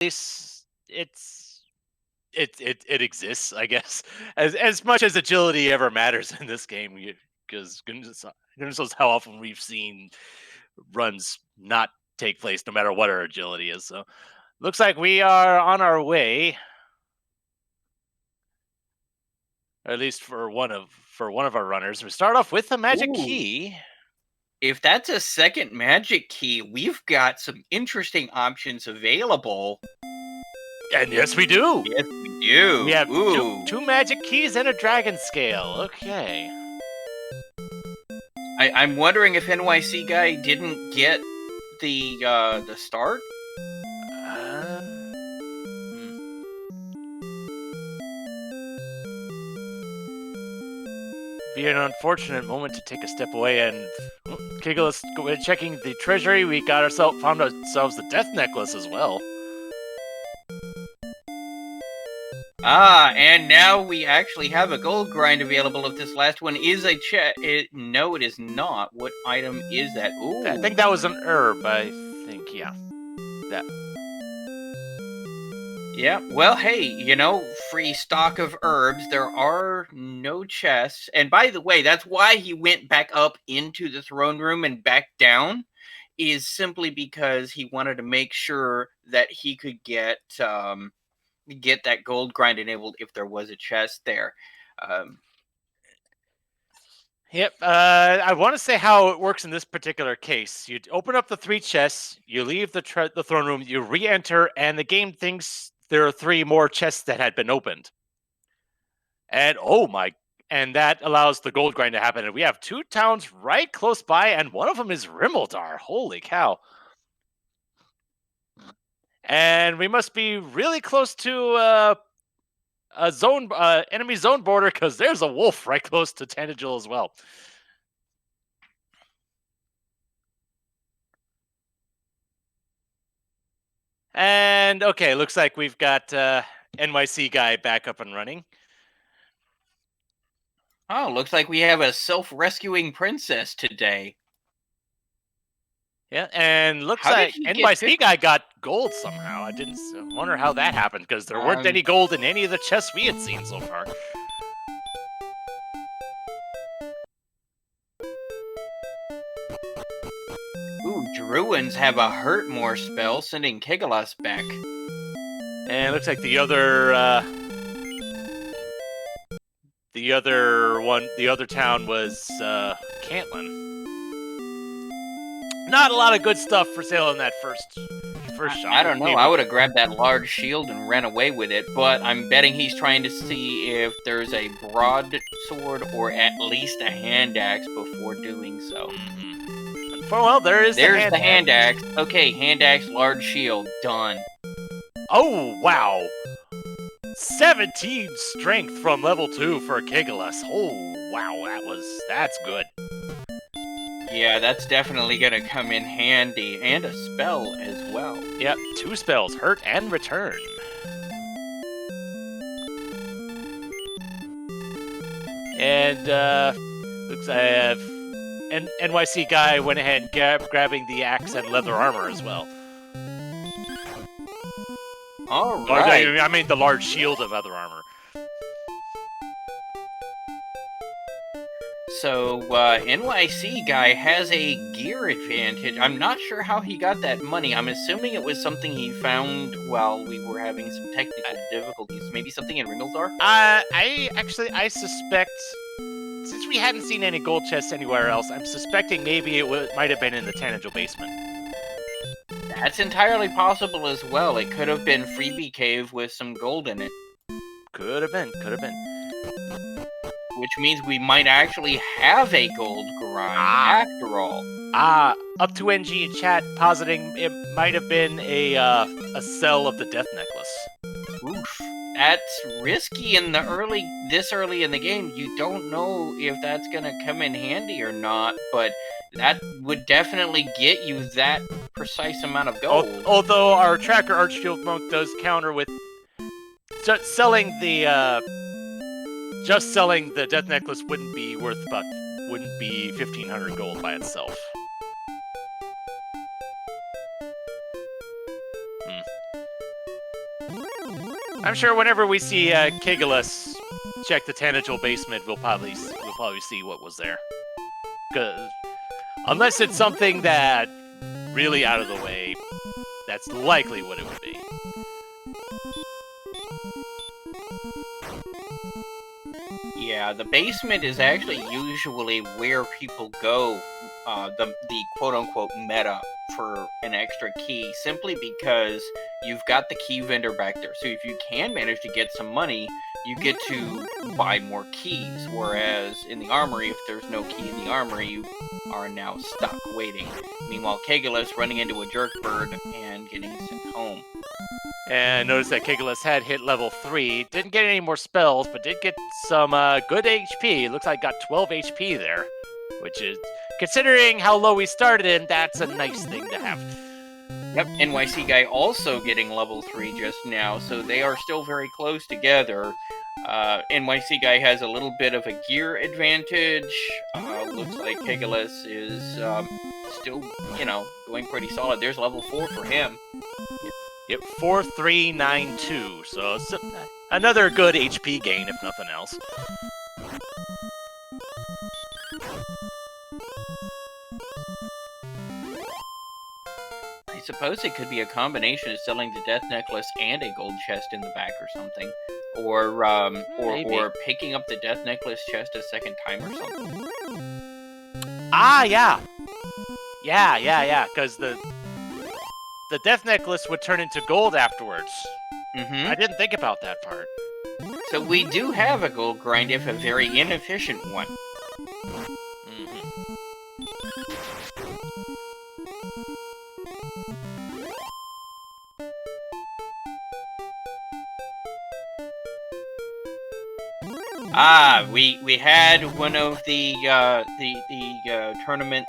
least it exists, I guess. As much as agility ever matters in this game, because goodness knows how often we've seen runs not take place, no matter what our agility is. So, looks like we are on our way, or at least for one of our runners. We start off with a magic Ooh. key. If that's a second magic key, we've got some interesting options available. And yes, we do. Yes, we do. We have Ooh. two magic keys and a dragon scale. Okay. I'm wondering if NYC guy didn't get the start. Be an unfortunate moment to take a step away, and Kigalas checking the treasury. We found ourselves the death necklace as well. And now we actually have a gold grind available. If this last one is a no, it is not. What item is that? Ooh. I think that was an herb. I think, yeah. That. Yeah, well, hey, free stock of herbs. There are no chests. And by the way, that's why he went back up into the throne room and back down, is simply because he wanted to make sure that he could get that gold grind enabled if there was a chest there. Yep. I want to say how it works in this particular case. You open up the 3 chests, you leave the throne room, you re-enter, and the game thinks there are 3 more chests that had been opened. And and that allows the gold grind to happen. And we have 2 towns right close by, and one of them is Rimmildar. Holy cow! And we must be really close to a zone, enemy zone border, because there's a wolf right close to Tanagal as well. And okay, looks like we've got NYC guy back up and running. Oh, looks like we have a self-rescuing princess today. Yeah, and looks like NYC guy got gold somehow. I didn't wonder how that happened, because there weren't any gold in any of the chests we had seen so far. Ooh, Druins have a hurt more spell, sending Kigalas back. And it looks like the other town was Cantlin. Not a lot of good stuff for sale in that first shot. I don't know. I would have grabbed that large shield and ran away with it, but I'm betting he's trying to see if there's a broadsword or at least a hand axe before doing so. Well, there's the hand axe. Okay, hand axe, large shield, done. Oh, wow. 17 strength from level 2 for Kigalas. Oh, wow, that's good. Yeah, that's definitely gonna come in handy, and a spell as well. Yep, 2 spells, hurt and return. And looks like NYC guy went ahead and grabbing the axe and leather armor as well. All right. I mean the large shield of leather armor. So, NYC guy has a gear advantage. I'm not sure how he got that money. I'm assuming it was something he found while we were having some technical difficulties. Maybe something in Rimmildar? I suspect, since we hadn't seen any gold chests anywhere else, I'm suspecting maybe it might have been in the Tanagal basement. That's entirely possible as well. It could have been Freebie Cave with some gold in it. Could have been. Which means we might actually have a gold grind after all. Up to NG in chat positing it might have been a cell of the death necklace. Oof. That's risky in this early in the game. You don't know if that's gonna come in handy or not, but that would definitely get you that precise amount of gold. Although our tracker Archfield Monk does counter with selling the death necklace wouldn't be 1,500 gold by itself. I'm sure whenever we see Kigalas check the tangential basement, we'll probably see what was there. 'Cause unless it's something that really out of the way, that's likely what it would be. Yeah, the basement is actually usually where people go, the quote-unquote meta for an extra key, simply because you've got the key vendor back there. So if you can manage to get some money, you get to buy more keys, whereas in the armory, if there's no key in the armory, you are now stuck waiting. Meanwhile, Kigalas running into a jerk bird and getting sent home. And notice that Kigalas had hit level 3. Didn't get any more spells, but did get some good HP. It looks like got 12 HP there. Which is, considering how low we started in, that's a nice thing to have. Yep, NYC guy also getting level 3 just now, so they are still very close together. NYC guy has a little bit of a gear advantage. Looks like Kigalas is still, going pretty solid. There's level 4 for him. Yep, 4392. So it's another good HP gain, if nothing else. I suppose it could be a combination of selling the death necklace and a gold chest in the back or something, or picking up the death necklace chest a second time or something. Ah, yeah, because the death necklace would turn into gold afterwards. Mm-hmm. I didn't think about that part. So we do have a gold grind, if a very inefficient one. We had one of the tournament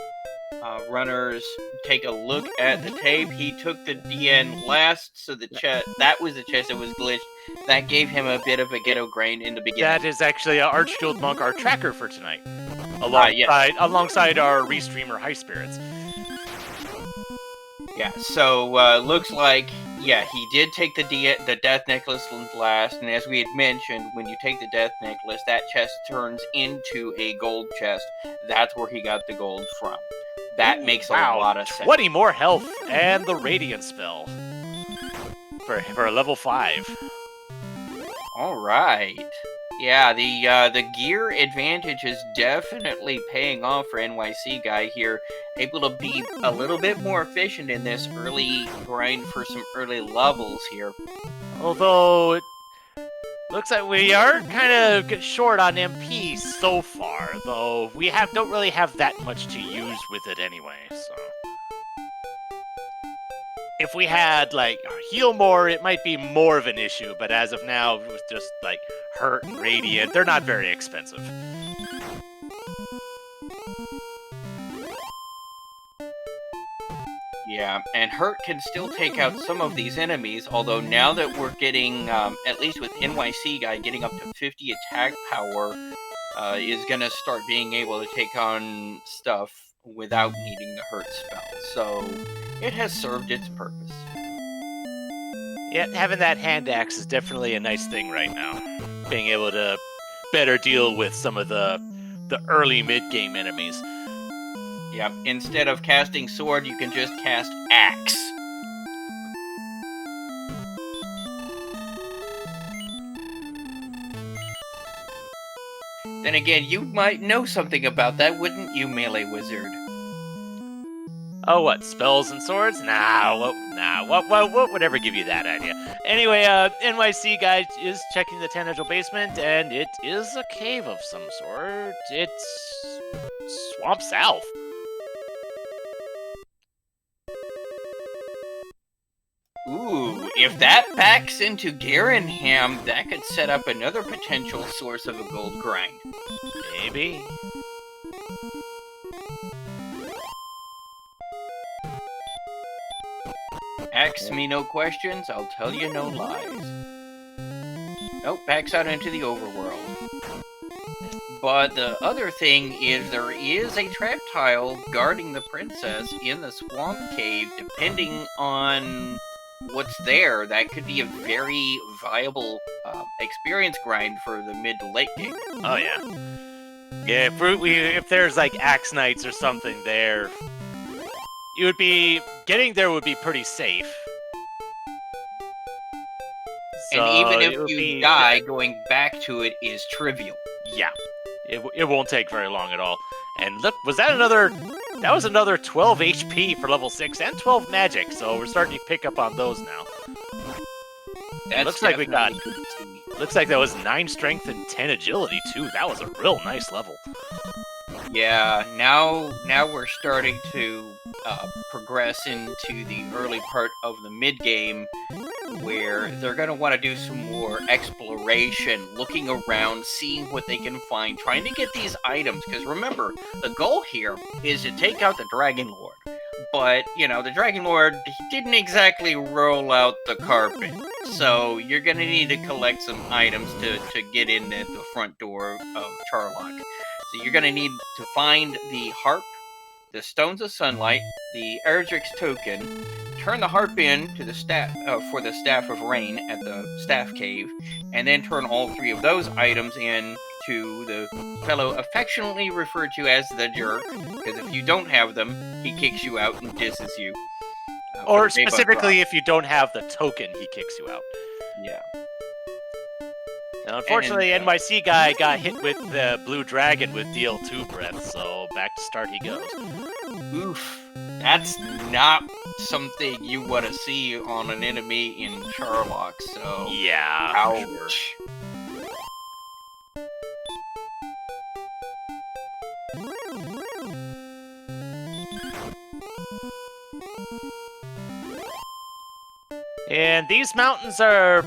runners take a look at the tape. He took the DN last, so that was the chest that was glitched. That gave him a bit of a ghetto grind in the beginning. That is actually Archfield Monk, our tracker for tonight, alongside our restreamer High Spirits. Yeah, so looks like, he did take the death necklace last, and as we had mentioned, when you take the death necklace, that chest turns into a gold chest. That's where he got the gold from. That makes a lot of sense. 20 more health and the Radiant spell for a level 5. All right. Yeah, the gear advantage is definitely paying off for NYC guy here. Able to be a little bit more efficient in this early grind for some early levels here. Although it looks like we are kind of short on MP so far, though we don't really have that much to use with it anyway. So if we had heal more, it might be more of an issue. But as of now, with just Hurt and Radiant, they're not very expensive. Yeah, and Hurt can still take out some of these enemies, although now that we're getting, at least with NYC guy, getting up to 50 attack power, is gonna start being able to take on stuff without needing the Hurt spell. So, it has served its purpose. Yeah, having that hand axe is definitely a nice thing right now. Being able to better deal with some of the early mid-game enemies. Yep, instead of casting sword, you can just cast axe. Then again, you might know something about that, wouldn't you, melee wizard? Oh, what, spells and swords? What would ever give you that idea? Anyway, NYC guy is checking the tangential basement, and it is a cave of some sort. It's Swamp South. Ooh, if that backs into Garenham, that could set up another potential source of a gold grind. Maybe. Ask me no questions, I'll tell you no lies. Nope, backs out into the overworld. But the other thing is there is a trap tile guarding the princess in the swamp cave, depending on what's there, that could be a very viable experience grind for the mid to late game. Oh yeah. Yeah, if there's like Axe Knights or something there, getting there would be pretty safe. And even if it would you be, die, going back to it is trivial. yeah, it won't take very long at all. And look, that was another 12 HP for level 6 and 12 magic, so we're starting to pick up on those now. That's looks like we got, definitely good to see. looks like that was 9 strength and 10 agility too. That was a real nice level. Yeah, now we're starting to progress into the early part of the mid game, where they're going to want to do some more exploration, looking around, seeing what they can find, trying to get these items. Because remember, the goal here is to take out the Dragon Lord. But, the Dragon Lord didn't exactly roll out the carpet. So you're going to need to collect some items to get in at the front door of Charlock. So you're going to need to find the harp, the Stones of Sunlight, the Erdrick's token, turn the harp in to the staff for the Staff of Rain at the Staff Cave, and then turn all 3 of those items in to the fellow affectionately referred to as the Jerk, because if you don't have them, he kicks you out and disses you. Or specifically, if you don't have the token, he kicks you out. Yeah. Now, unfortunately, NYC guy got hit with the Blue Dragon with DL2 breath, so back to start he goes. Oof. That's not something you want to see on an enemy in Charlock, so... Yeah, ouch. Sure. And these mountains are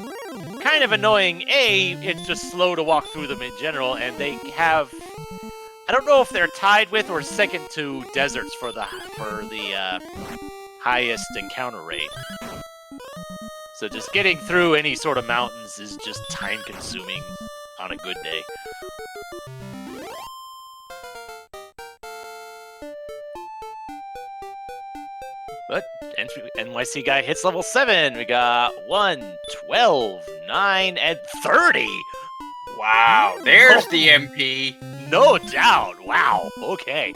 kind of annoying. A, it's just slow to walk through them in general, and they have... I don't know if they're tied with or second to deserts for the highest encounter rate. So just getting through any sort of mountains is just time-consuming on a good day. But NYC guy hits level 7. We got 1, 12, 9, and 30. Wow, there's the MP. No doubt. Wow. Okay.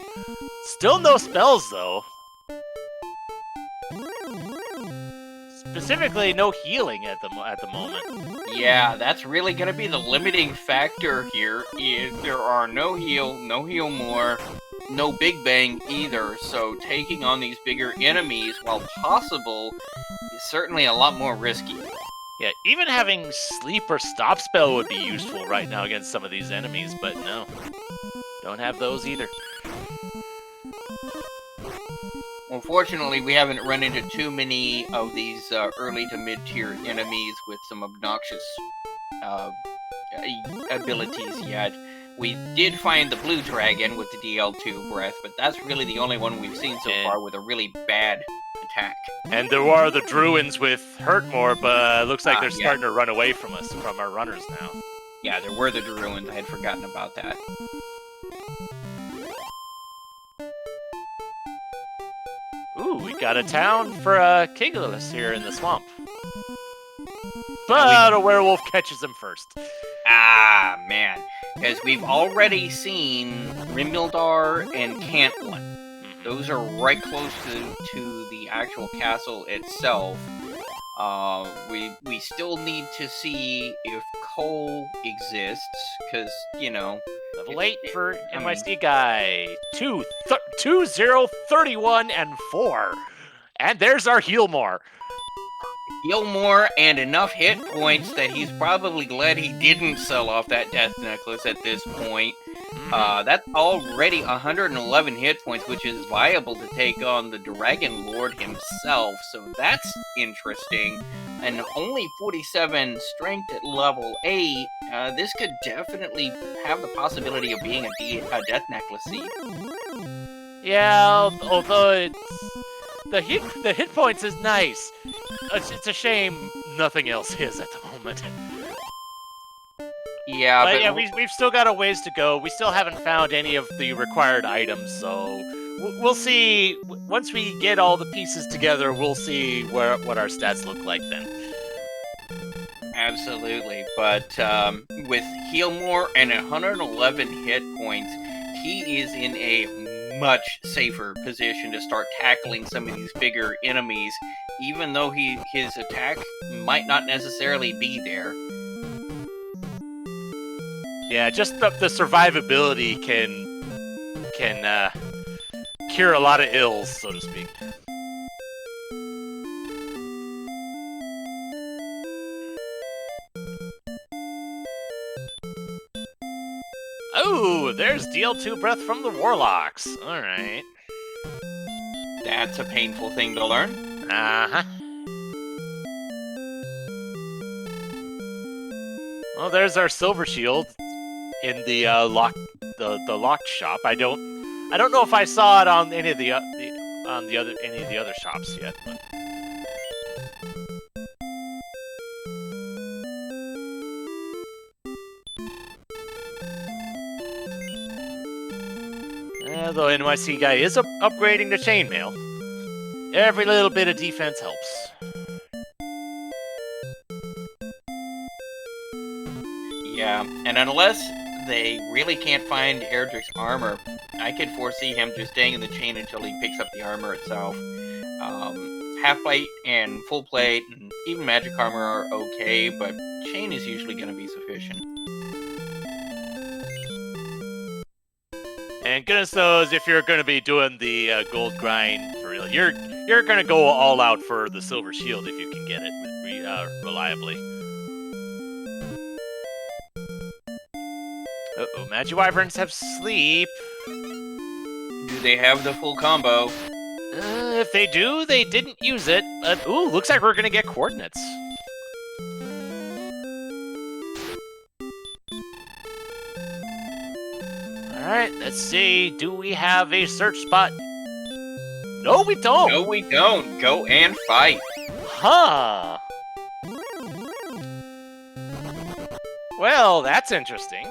Still no spells, though. Specifically, no healing at the moment. Yeah, that's really going to be the limiting factor here. Is there are no heal more, no big bang either. So taking on these bigger enemies, while possible, is certainly a lot more risky. Yeah, even having sleep or stop spell would be useful right now against some of these enemies, but no. Don't have those either. Unfortunately, we haven't run into too many of these early to mid-tier enemies with some obnoxious abilities yet. We did find the Blue Dragon with the DL2 breath, but that's really the only one we've seen so far with a really bad attack. And there are the Druids with Hurtmore, but looks like they're starting to run away from us, from our runners now. Yeah, there were the Druids. I had forgotten about that. Ooh, we got a town for Kigalas here in the swamp. But a werewolf catches him first. Ah, man. Because we've already seen Rimildar and Cantwin. Those are right close to the actual castle itself. We still need to see if Cole exists, because, Level 8 for NYC guy. 2, 0, 31, and 4. And there's our heal more. Heal more and enough hit points that he's probably glad he didn't sell off that death necklace at this point. That's already 111 hit points, which is viable to take on the Dragon Lord himself, so that's interesting. And only 47 strength at level 8, this could definitely have the possibility of being a death necklace seed. Yeah, although the hit points is nice. It's a shame nothing else is at the moment. Yeah, but yeah, we've still got a ways to go. We still haven't found any of the required items, so we'll see once we get all the pieces together. We'll see what our stats look like then. Absolutely, but with heal more and 111 hit points, he is in a much safer position to start tackling some of these bigger enemies, even though his attack might not necessarily be there. Yeah, just the survivability can cure a lot of ills, so to speak. Oh, there's DL2 breath from the Warlocks. All right. That's a painful thing to learn. Uh-huh. Well, there's our silver shield in the locked shop. I don't know if I saw it on any of the other shops yet. But... though NYC guy is upgrading the chainmail. Every little bit of defense helps. Yeah, and unless they really can't find Erdrick's armor, I could foresee him just staying in the chain until he picks up the armor itself. Half plate and full plate and even magic armor are okay, but chain is usually going to be sufficient. And goodness knows if you're going to be doing the gold grind for real, you're going to go all out for the silver shield if you can get it reliably. Uh-oh, Magiwyverns have sleep. Do they have the full combo? If they do, they didn't use it. Ooh, looks like we're going to get coordinates. Alright, let's see. Do we have a search spot? No, we don't. No, we don't. Go and fight. Huh. Well, that's interesting.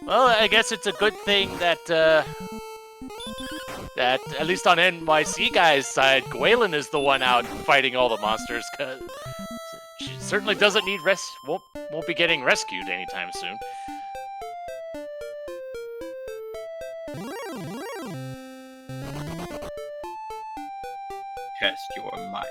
Well, I guess it's a good thing that that at least on NYC guy's side, Gwaelin is the one out fighting all the monsters, cause she certainly doesn't need won't be getting rescued anytime soon. Test your might.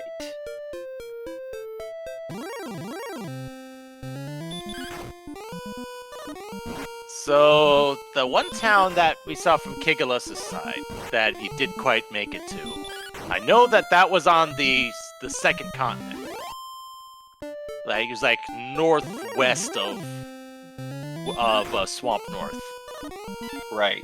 So, the one town that we saw from Kigalas' side that he didn't quite make it to, I know that was on the second continent. Like, it was like northwest of Swamp North. Right.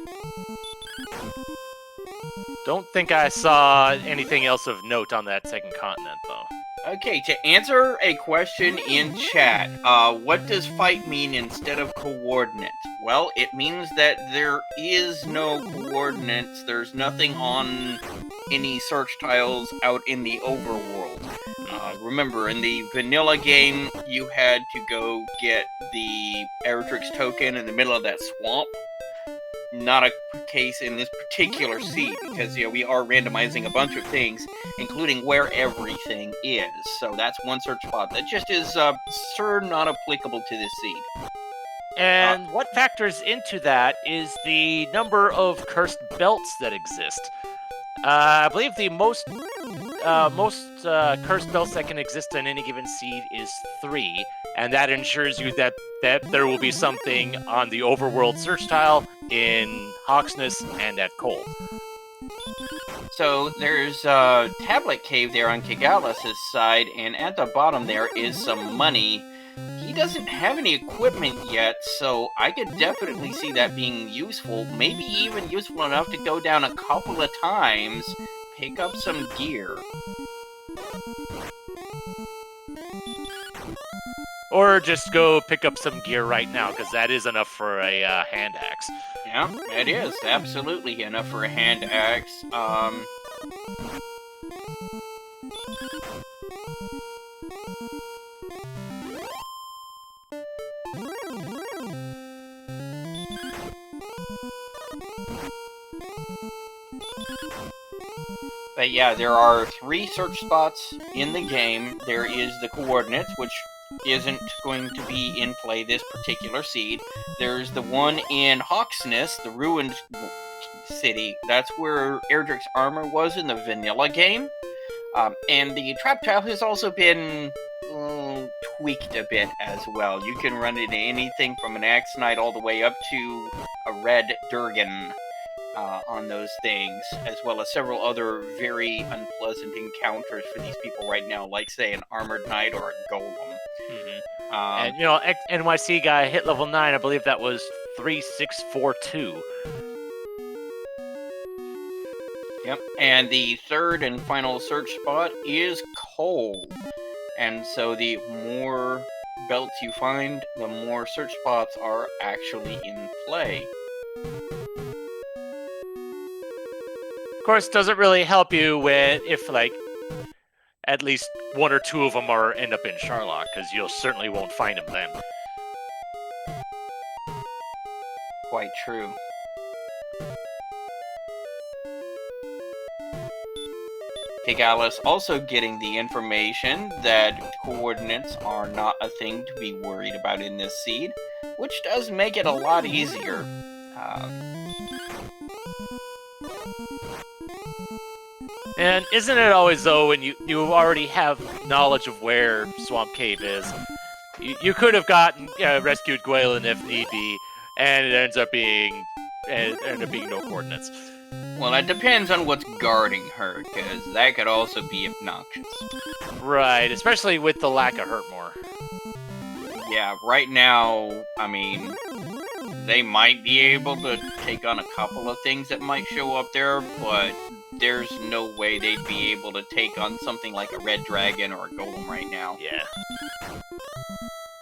Don't think I saw anything else of note on that second continent, though. Okay, to answer a question in chat, what does fight mean instead of coordinates? Well, it means that there is no coordinates. There's nothing on any search tiles out in the overworld. Remember, in the vanilla game, you had to go get the Erdrick's token in the middle of that swamp. Not a case in this particular seed, because we are randomizing a bunch of things, including where everything is. So that's one search spot that just is not applicable to this seed. And what factors into that is the number of cursed belts that exist. I believe the most cursed belts that can exist in any given seed is 3, and that ensures you that there will be something on the overworld search tile, in Hawksness, and at Cold. So there's a tablet cave there on Kigalas' side, and at the bottom there is some money. He doesn't have any equipment yet, so I could definitely see that being useful, maybe even useful enough to go down a couple of times, pick up some gear. Or just go pick up some gear right now, because that is enough for a hand axe. Yeah, it is absolutely enough for a hand axe. But yeah, there are 3 search spots in the game. There is the coordinates, which isn't going to be in play this particular seed. There's the one in Hawksness, the ruined city. That's where Erdrick's armor was in the vanilla game. And the trap tile has also been tweaked a bit as well. You can run into anything from an Axe Knight all the way up to a red Durgan on those things, as well as several other very unpleasant encounters for these people right now, like, say, an Armored Knight or a Golem. Mm-hmm. And, NYC guy hit level 9, I believe that was 3642. Yep, and the third and final search spot is coal. And so the more belts you find, the more search spots are actually in play. Of course, doesn't really help you if like at least 1 or 2 of them end up in Charlock, because you certainly won't find them then. Quite true. Kigalas also getting the information that coordinates are not a thing to be worried about in this seed, which does make it a lot easier. And isn't it always, though, when you already have knowledge of where Swamp Cave is, you could have rescued Gwaelin if need be, and it ends up being no coordinates. Well, that depends on what's guarding her, because that could also be obnoxious. Right, especially with the lack of Hurtmore. Yeah, right now, I mean, they might be able to take on a couple of things that might show up there, but there's no way they'd be able to take on something like a red dragon or a golem right now. Yeah.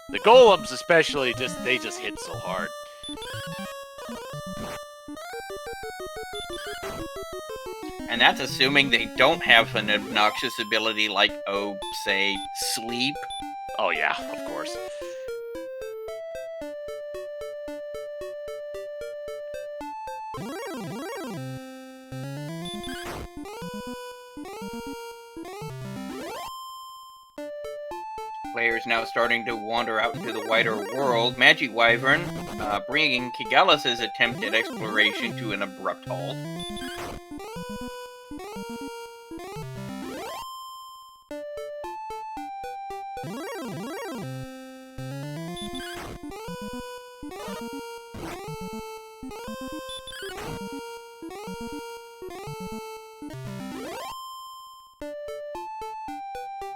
The golems especially, they just hit so hard. And that's assuming they don't have an obnoxious ability like, say, sleep. Oh yeah, of course. Players now starting to wander out into the wider world. Magi Wyvern bringing Kigalas' attempted exploration to an abrupt halt.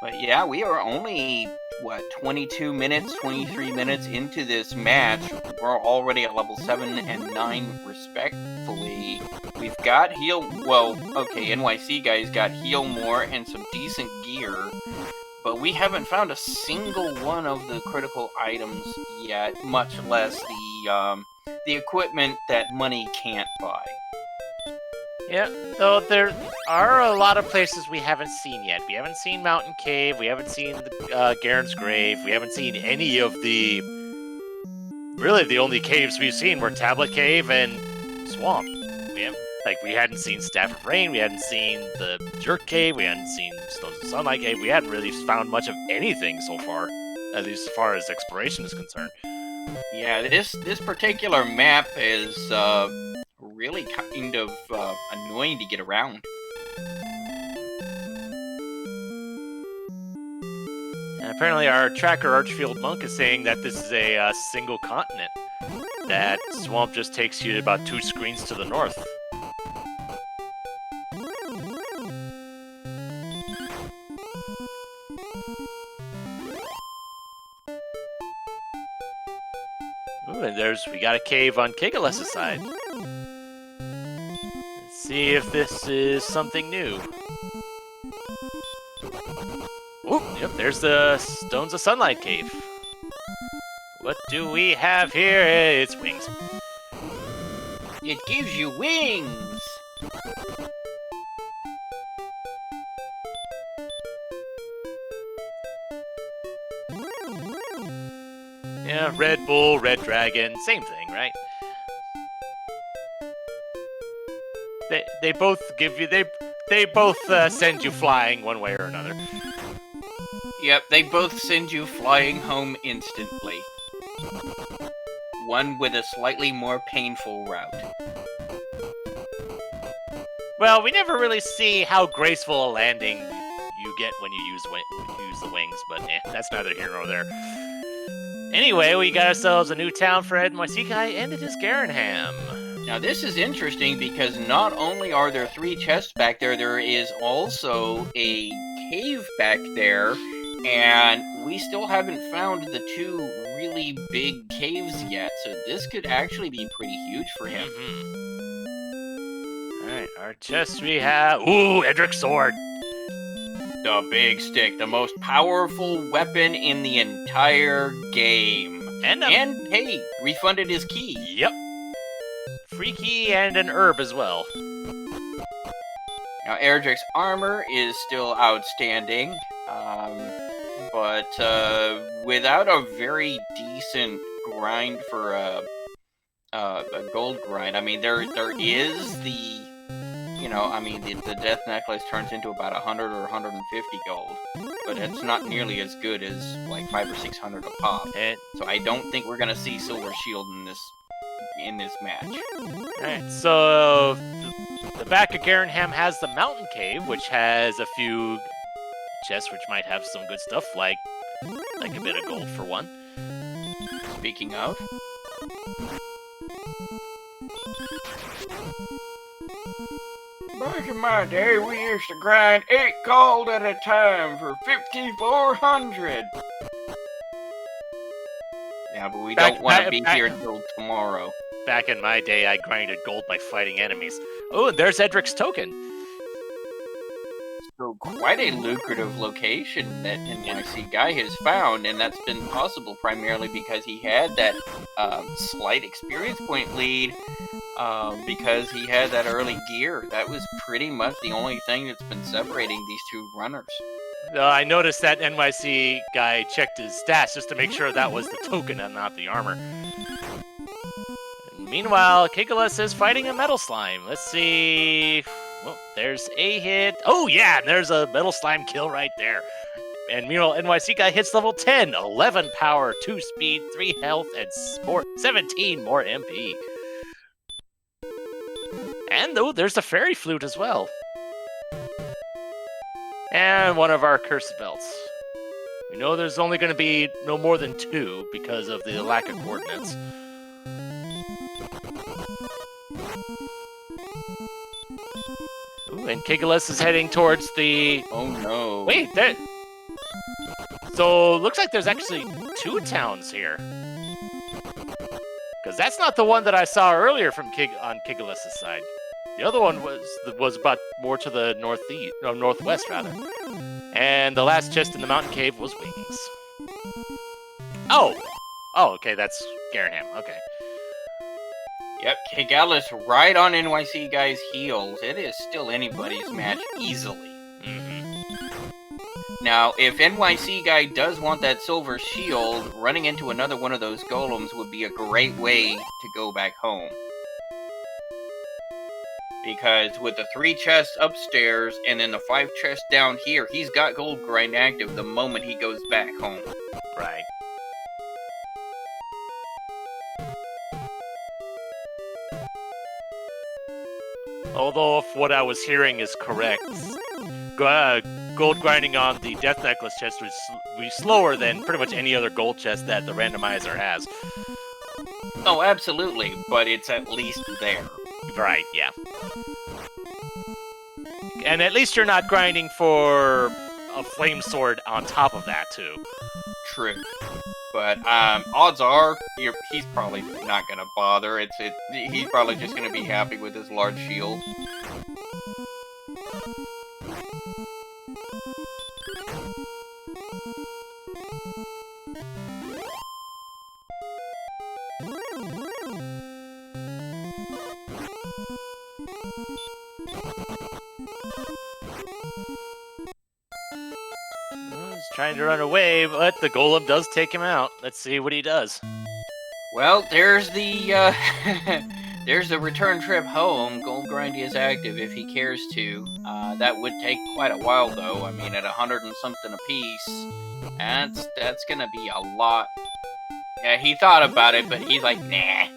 But yeah, we are only, 23 minutes into this match. We're already at level 7 and 9 respectfully. We've got NYC guys got heal more and some decent gear, but we haven't found a single one of the critical items yet, much less the equipment that money can't buy. Yeah, though there are a lot of places we haven't seen yet. We haven't seen Mountain Cave, we haven't seen Garen's Grave, we haven't seen any of really the only caves we've seen were Tablet Cave and Swamp. We hadn't seen Staff of Rain, we hadn't seen the Jerk Cave, we hadn't seen Stones of Sunlight Cave, we hadn't really found much of anything so far, at least as far as exploration is concerned. Yeah, this particular map is really kind of annoying to get around. And apparently our tracker Archfield Monk is saying that this is a single continent. That Swamp just takes you about 2 screens to the north. Ooh, and we got a cave on Kigalas' side. See if this is something new. Oop, yep, there's the Stones of Sunlight Cave. What do we have here? It's wings. It gives you wings! Yeah, Red Bull, Red Dragon, same thing, right? They both give you they they both send you flying one way or another. Yep, they both send you flying home instantly. One with a slightly more painful route. Well, we never really see how graceful a landing you get when you use the wings, but that's neither here nor there. Anyway, we got ourselves a new town for NYC Guy, and it is Garenham. Now this is interesting because not only are there 3 chests back there, there is also a cave back there, and we still haven't found the 2 really big caves yet, so this could actually be pretty huge for him. Alright, our chest we have... Ooh, Edric's sword! The big stick, the most powerful weapon in the entire game. And hey, refunded his key. Yep. Free key and an herb as well. Now, Erdrick's armor is still outstanding, but without a very decent grind for a gold grind. I mean, there is the, the death necklace turns into about 100 or 150 gold, but it's not nearly as good as like 500 or 600 a pop. So I don't think we're gonna see Silver Shield in this match. Alright, so the back of Garenham has the Mountain Cave, which has a few chests which might have some good stuff, like a bit of gold for one. Speaking of... Back in my day, we used to grind 8 gold at a time for 5,400. Yeah, but we don't want to be here until tomorrow. Back in my day, I grinded gold by fighting enemies. Oh, and there's Edric's token. So quite a lucrative location that NYC Guy has found, and that's been possible primarily because he had that slight experience point lead, because he had that early gear. That was pretty much the only thing that's been separating these 2 runners. I noticed that NYC Guy checked his stats just to make sure that was the token and not the armor. And meanwhile, Kigalas is fighting a metal slime. Let's see... Well, there's a hit. Oh, yeah, and there's a metal slime kill right there. And meanwhile, NYC Guy hits level 10. 11 power, 2 speed, 3 health, and 17 more MP. And, oh, there's the fairy flute as well. And one of our cursed belts. We know there's only going to be no more than 2 because of the lack of coordinates. Ooh, and Kigalas is heading towards the... Oh no. Wait, there... So, looks like there's actually 2 towns here. Because that's not the one that I saw earlier from on Kigalas' side. The other one was about more to the northwest rather. And the last chest in the mountain cave was wings. Oh, okay, that's Garenham. Okay. Yep, Kigalas right on NYC Guy's heels. It is still anybody's match easily. Now, if NYC Guy does want that silver shield, running into another one of those golems would be a great way to go back home. Because with the 3 chests upstairs and then the 5 chests down here, he's got gold grind active the moment he goes back home. Right. Although if what I was hearing is correct, gold grinding on the death necklace chest would be slower than pretty much any other gold chest that the randomizer has. Oh, absolutely, but it's at least there. Right, yeah. And at least you're not grinding for a flame sword on top of that, too. True. But odds are, he's probably not going to bother. He's probably just going to be happy with his large shield. Trying to run away, but the golem does take him out. Let's see what he does. Well, there's the There's the return trip home. Gold grind is active if he cares to. That would take quite a while, though. I mean, at 100 and something apiece, that's gonna be a lot. Yeah, he thought about it, but he's like, nah.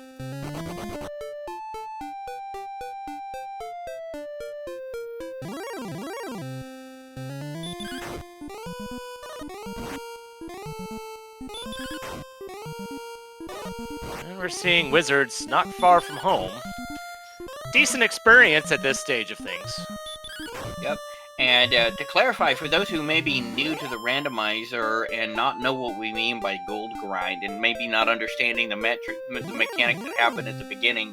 And we're seeing wizards not far from home. Decent experience at this stage of things. Yep. And to clarify, for those who may be new to the randomizer and not know what we mean by gold grind, and maybe not understanding the mechanic that happened at the beginning,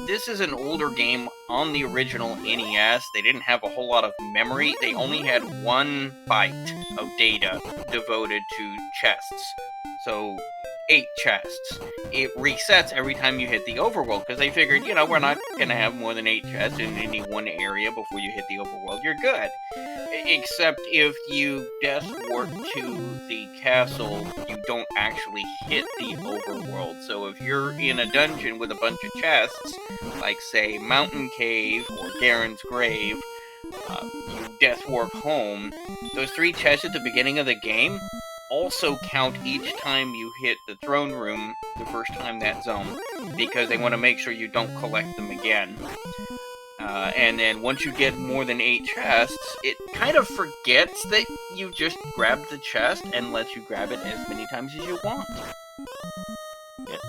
this is an older game on the original NES. They didn't have a whole lot of memory. They only had 1 byte of data devoted to chests. So 8 chests. It resets every time you hit the overworld, because they figured, we're not going to have more than 8 chests in any one area before you hit the overworld. You're good. Except if you death warp to the castle, you don't actually hit the overworld. So if you're in a dungeon with a bunch of chests, like say Mountain Cave or Garen's Grave, you death warp home, those 3 chests at the beginning of the game also count each time you hit the throne room the first time that zone, because they want to make sure you don't collect them again. And then once you get more than 8 chests, it kind of forgets that you just grabbed the chest and lets you grab it as many times as you want.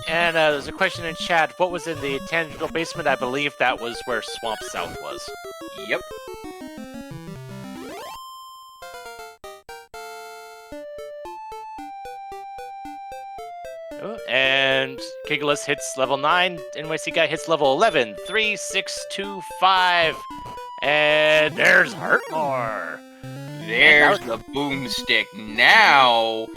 And there's a question in chat, what was in the tangential basement? I believe that was where Swamp South was. Yep. And Kigalas hits level 9. NYC guy hits level 11. 3, 6, 2, 5. And there's Heartmore. There's the boomstick. Now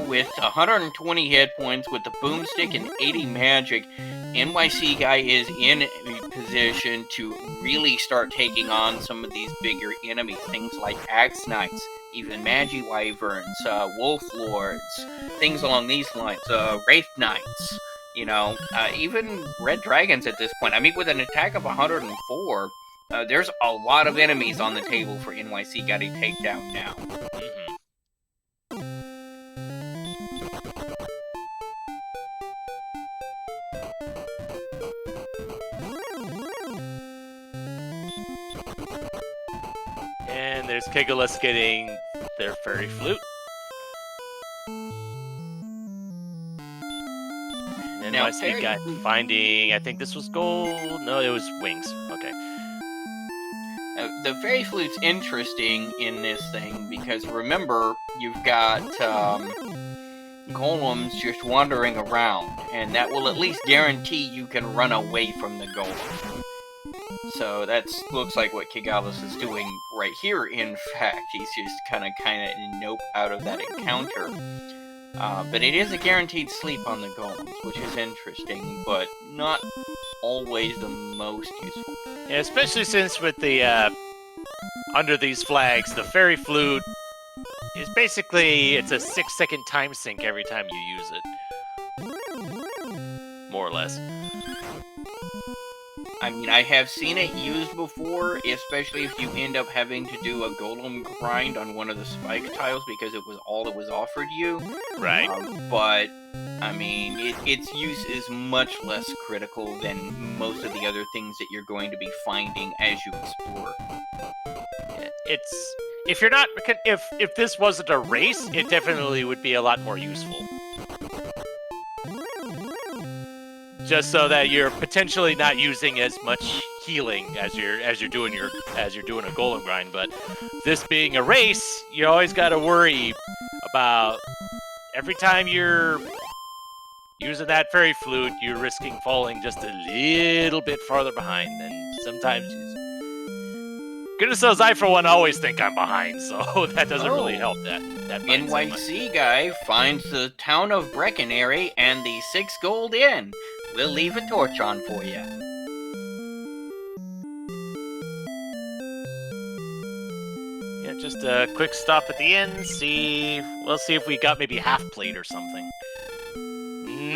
with 120 hit points, with the boomstick and 80 magic, NYC guy is in a position to really start taking on some of these bigger enemies. Things like Axe Knights, even Magi Wyverns, Wolf Lords, things along these lines, Wraith Knights, even Red Dragons at this point. I mean, with an attack of 104, there's a lot of enemies on the table for NYC guy to take down now. And there's Kigalas getting their fairy flute. And Now, NYC guy finding, I think this was gold. No, it was wings. Okay. The fairy flute's interesting in this thing because remember, you've got golems just wandering around, and that will at least guarantee you can run away from the golem. So that looks like what Kigalas is doing right here. In fact, he's just kind of nope out of that encounter. But it is a guaranteed sleep on the golems, which is interesting, but not always the most useful. Yeah, especially since with the under these flags, the fairy flute is basically, it's a 6-second time sink every time you use it. More or less. I mean, I have seen it used before, especially if you end up having to do a golem grind on one of the spike tiles because it was all that was offered you. Right. But, I mean, its use is much less critical than most of the other things that you're going to be finding as you explore. It's, if this wasn't a race, it definitely would be a lot more useful. Just so that you're potentially not using as much healing as you're doing a golem grind. But this being a race, you always got to worry about every time you're using that fairy flute, you're risking falling just a little bit farther behind. And sometimes, goodness knows, I for one always think I'm behind, so that doesn't really help that NYC guy finds the town of Breckenary and the 6 Gold Inn. We'll leave a torch on for you. Yeah, just a quick stop at the end. We'll see if we got maybe half plate or something.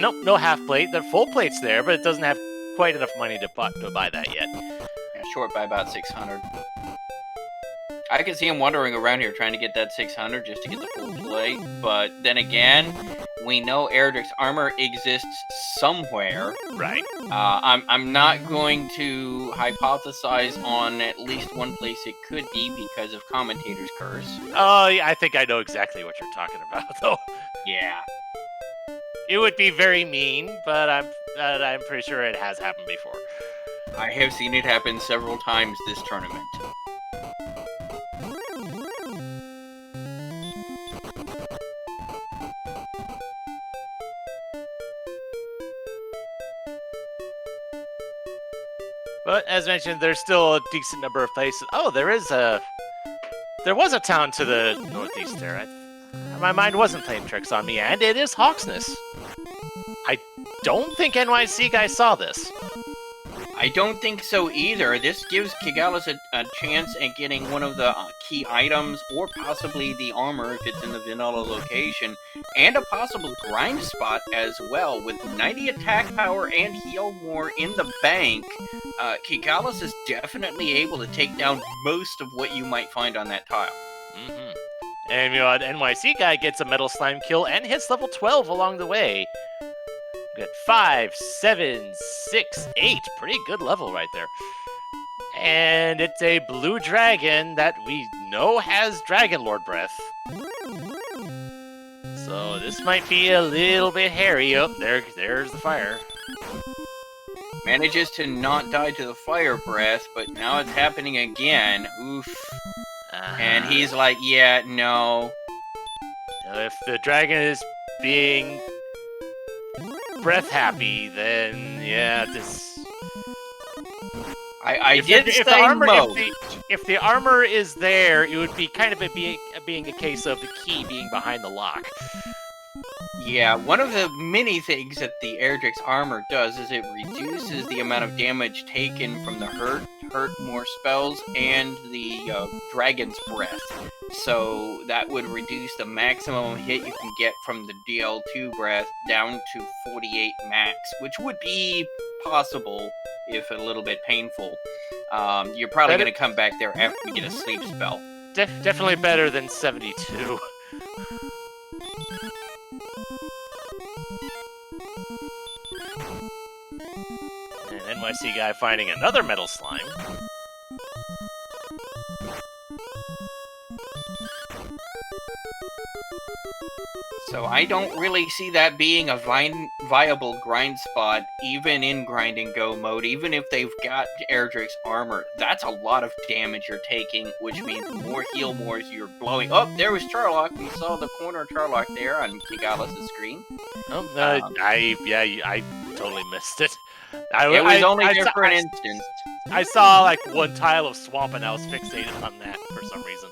Nope, no half plate. The full plate's there, but it doesn't have quite enough money to buy that yet. Yeah, short by about 600. I can see him wandering around here trying to get that 600 just to get the full plate. But then again, we know Erdrick's armor exists somewhere. Right. I'm not going to hypothesize on at least one place it could be because of Commentator's Curse. Oh, yeah, I think I know exactly what you're talking about, though. Yeah. It would be very mean, but I'm pretty sure it has happened before. I have seen it happen several times this tournament. But as mentioned, there's still a decent number of places. Oh, there was a town to the northeast there. My mind wasn't playing tricks on me, and it is Hawksness. I don't think NYC guys saw this. I don't think so either. This gives Kigalas a chance at getting one of the key items, or possibly the armor if it's in the vanilla location, and a possible grind spot as well. With 90 attack power and heal more in the bank, Kigalas is definitely able to take down most of what you might find on that tile. Mm-hmm. And NYC guy gets a metal slime kill and hits level 12 along the way. Good 5, 7, 6, 8. Pretty good level right there. And it's a blue dragon that we know has Dragon Lord breath. So this might be a little bit hairy. Oh, there's the fire. Manages to not die to the fire breath, but now it's happening again. Oof. And he's like, yeah, no. If the dragon is being breath happy, then yeah, this. I did say mo. If the armor is there, it would be kind of being a case of the key being behind the lock. Yeah, one of the many things that the Erdrick's armor does is it reduces the amount of damage taken from the hurt more spells and the dragon's breath. So that would reduce the maximum hit you can get from the DL2 breath down to 48 max, which would be possible if a little bit painful. You're probably going to come back there after you get a sleep spell. Definitely better than 72. And NYC guy finding another metal slime. So I don't really see that being a viable grind spot, even in grind and go mode, even if they've got Erdrick's armor. That's a lot of damage you're taking, which means more heal mores you're blowing. Oh, there was Charlock. We saw the corner of Charlock there on Kigalas' screen. Oh, I totally missed it. It was only there for an instant. I saw like one tile of swamp and I was fixated on that for some reason.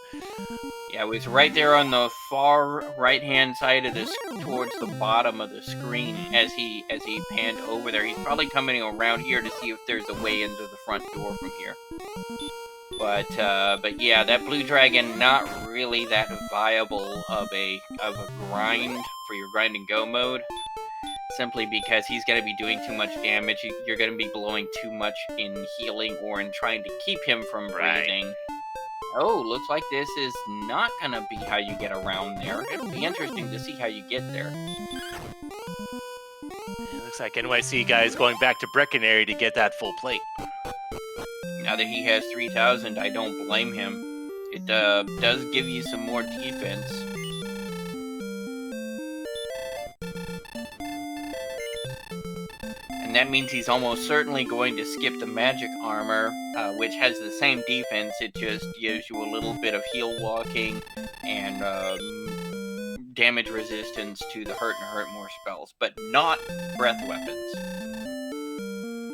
Yeah, it was right there on the far right-hand side of this, towards the bottom of the screen as he panned over there. He's probably coming around here to see if there's a way into the front door from here. But yeah, that blue dragon not really that viable of a grind for your grind and go mode. Simply because he's going to be doing too much damage. You're going to be blowing too much in healing or in trying to keep him from breathing. Right. Oh, looks like this is not going to be how you get around there. It'll be interesting to see how you get there. It looks like NYC guy is going back to Breckenary to get that full plate. Now that he has 3,000, I don't blame him. It does give you some more defense. And that means he's almost certainly going to skip the magic armor, which has the same defense. It just gives you a little bit of heal walking and damage resistance to the hurt and hurt more spells, but not breath weapons.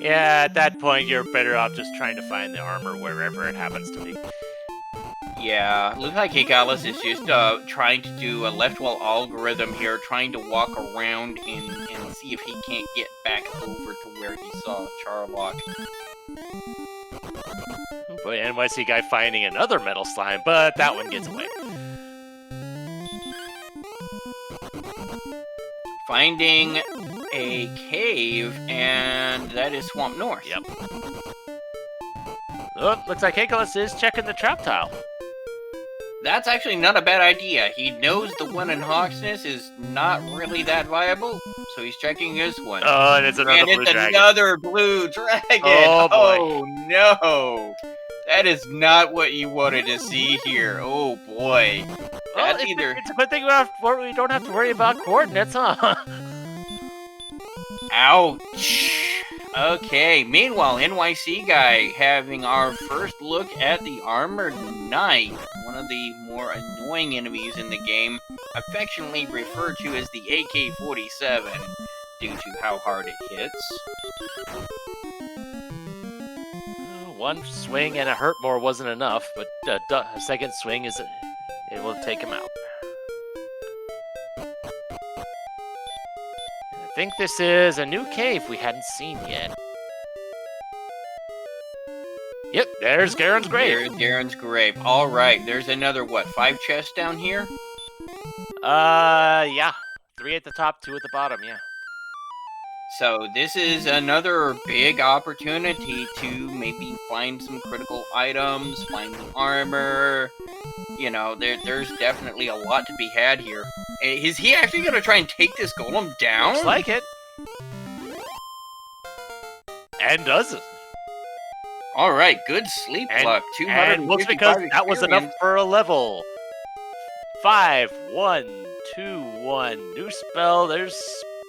Yeah, at that point, you're better off just trying to find the armor wherever it happens to be. Yeah, looks like Kigalas is just trying to do a left wall algorithm here, trying to walk around and see if he can't get back over to where he saw Charlock. Boy, NYC guy finding another metal slime, but that one gets away. Finding a cave, and that is Swamp North. Yep. Oh, looks like Kigalas is checking the trap tile. That's actually not a bad idea. He knows the one in Hawksness is not really that viable, so he's checking this one. Oh, and it's another blue dragon. Another blue dragon. Oh, boy. Oh, no. That is not what you wanted to see here. Oh, boy. Well, That's it's a good thing we don't have to worry about coordinates, huh? Ouch. Okay, meanwhile, NYC guy having our first look at the Armored Knight, one of the more annoying enemies in the game, affectionately referred to as the AK-47, due to how hard it hits. One swing and a hurt more wasn't enough, but a second swing it will take him out. I think this is a new cave we hadn't seen yet. Yep, there's Garen's grave. There's Garen's grave. All right, there's another, 5 chests down here? Yeah. 3 at the top, 2 at the bottom, yeah. So this is another big opportunity to maybe find some critical items, find the armor. You know, there's definitely a lot to be had here. Is he actually going to try and take this golem down? Looks like it. And does it. All right, good sleep luck. And looks because that was enough for a level. 5, 1, 2, 1. New spell.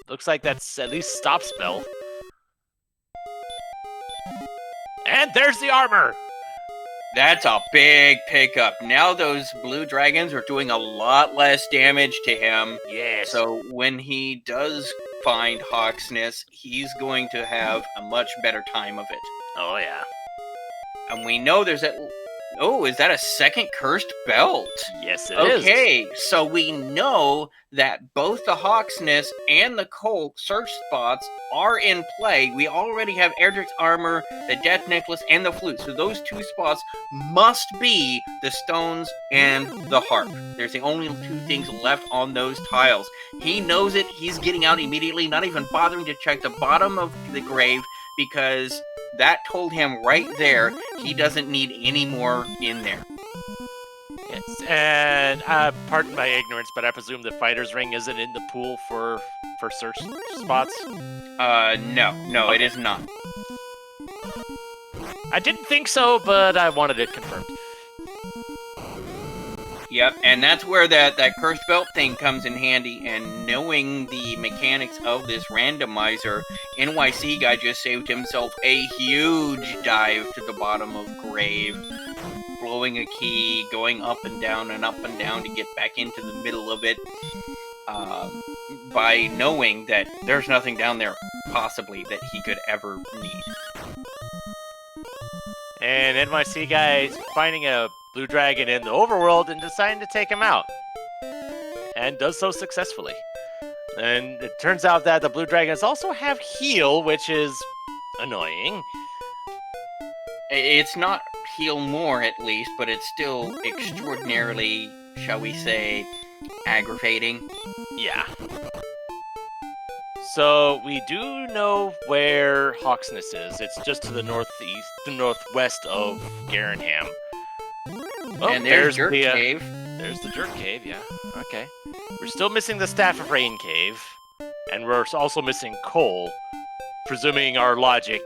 Looks like that's at least stop spell. And there's the armor. That's a big pickup. Now those blue dragons are doing a lot less damage to him. Yes. So when he does find Hawksness, he's going to have a much better time of it. Oh, yeah. And we know there's that... Oh, is that a second cursed belt? Yes, it is. Okay, so we know that both the Hawksness and the Colt search spots are in play. We already have Erdrick's armor, the Death Necklace, and the flute. So those 2 spots must be the stones and the harp. There's the only 2 things left on those tiles. He knows it. He's getting out immediately, not even bothering to check the bottom of the grave, because that told him right there he doesn't need any more in there. Yes, and pardon my ignorance, but I presume the fighter's ring isn't in the pool for search spots? No, it is not. I didn't think so, but I wanted it confirmed. Yep, and that's where that cursed belt thing comes in handy, and knowing the mechanics of this randomizer, NYC guy just saved himself a huge dive to the bottom of grave, blowing a key, going up and down to get back into the middle of it, by knowing that there's nothing down there, possibly, that he could ever need. And NYC guy finding a blue dragon in the overworld and deciding to take him out. And does so successfully. And it turns out that the blue dragons also have heal, which is annoying. It's not heal more, at least, but it's still extraordinarily, shall we say, aggravating. Yeah. So we do know where Hawksness is. It's just to the northwest of Garenham. Oh, and there's Jerk Cave. There's the Jerk Cave, yeah. Okay. We're still missing the Staff of Rain Cave. And we're also missing coal. Presuming our logic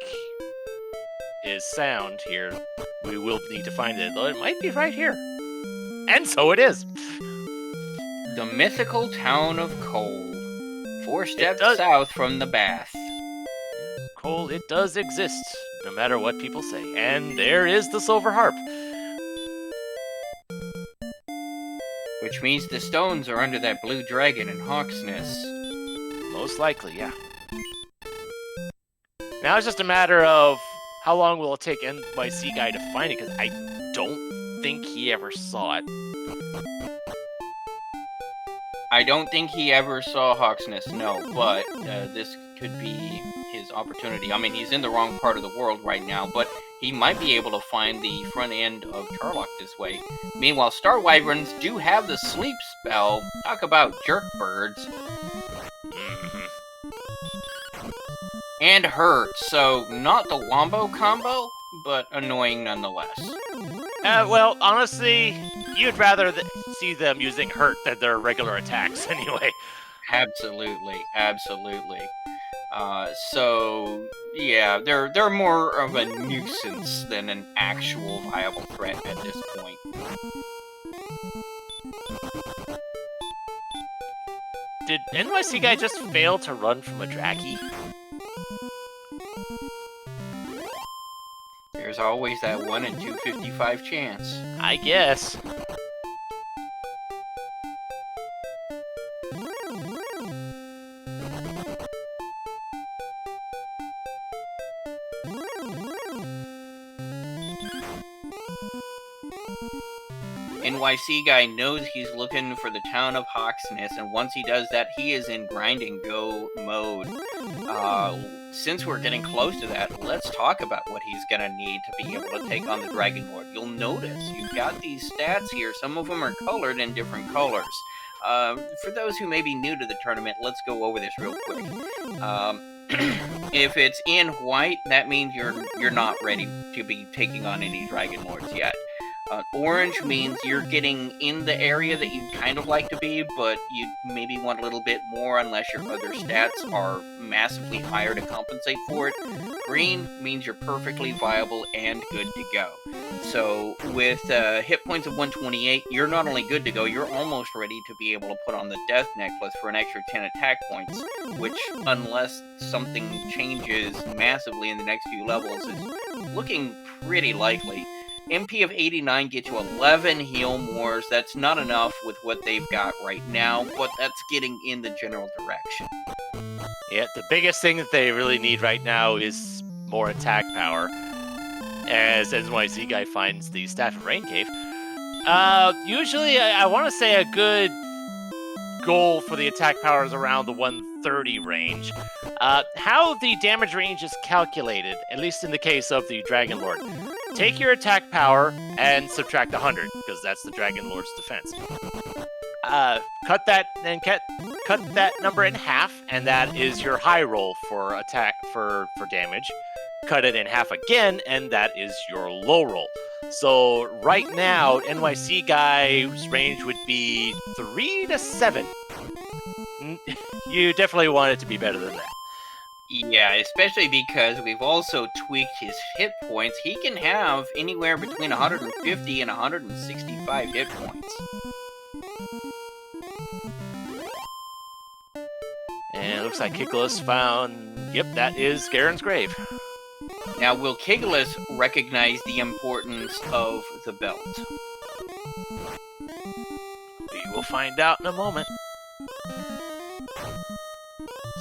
is sound here, we will need to find it. Though it might be right here. And so it is. The mythical town of Coal. 4 steps south from the bath. Coal, it does exist, no matter what people say. And there is the silver harp. Which means the stones are under that blue dragon in Hawksness. Most likely, yeah. Now it's just a matter of how long will it take NYC guy to find it, because I don't think he ever saw it. I don't think he ever saw Hawksness, no, but this could be his opportunity. I mean, he's in the wrong part of the world right now, but he might be able to find the front end of Charlock this way. Meanwhile, Star Wyverns do have the sleep spell. Talk about jerk birds. And hurt, so not the wombo combo, but annoying nonetheless. Well, honestly, you'd rather see them using hurt than their regular attacks anyway. Absolutely, absolutely. So yeah, they're more of a nuisance than an actual viable threat at this point. Did NYC guy just fail to run from a Draggy? There's always that 1 in 255 chance. I guess. NYC guy knows he's looking for the town of Hawksness, and once he does that, he is in grind and go mode. Since we're getting close to that, let's talk about what he's gonna need to be able to take on the Dragon Lord. You'll notice you've got these stats here. Some of them are colored in different colors. For those who may be new to the tournament, let's go over this real quick. If it's in white, that means you're not ready to be taking on any Dragon Lords yet. Orange means you're getting in the area that you'd kind of like to be, but you maybe want a little bit more unless your other stats are massively higher to compensate for it. Green means you're perfectly viable and good to go. So with hit points of 128, you're not only good to go, you're almost ready to be able to put on the Death Necklace for an extra 10 attack points, which, unless something changes massively in the next few levels, is looking pretty likely. MP of 89 gets you 11 heal mores. That's not enough with what they've got right now, but that's getting in the general direction. Yeah, the biggest thing that they really need right now is more attack power. As NYC guy finds the Staff of Rain Cave. Usually, I want to say a good goal for the attack power is around the 130 range. How the damage range is calculated, at least in the case of the Dragon Lord, take your attack power and subtract 100, because that's the Dragon Lord's defense. Cut that number in half, and that is your high roll for attack for damage. Cut it in half again, and that is your low roll. So right now, NYC guy's range would be 3 to 7. You definitely want it to be better than that. Yeah, especially because we've also tweaked his hit points. He can have anywhere between 150 and 165 hit points. And it looks like Kigalas found... Yep, that is Garen's grave. Now, will Kigalas recognize the importance of the belt? We will find out in a moment.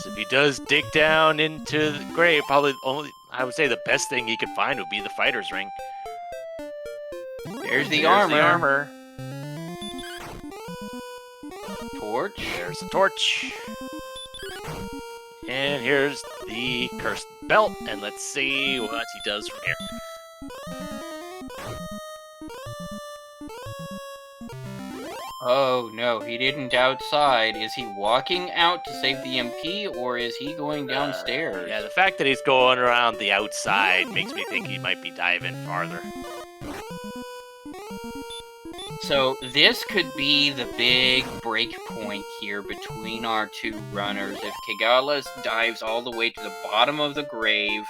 So if he does dig down into the grave, probably I would say the best thing he could find would be the fighter's ring. There's the armor. Torch. There's the torch. And here's the cursed belt, and let's see what he does from here. Oh no, he didn't outside. Is he walking out to save the MP, or is he going downstairs? Yeah, the fact that he's going around the outside makes me think he might be diving farther. So this could be the big break point here between our two runners. If Kigalas dives all the way to the bottom of the grave,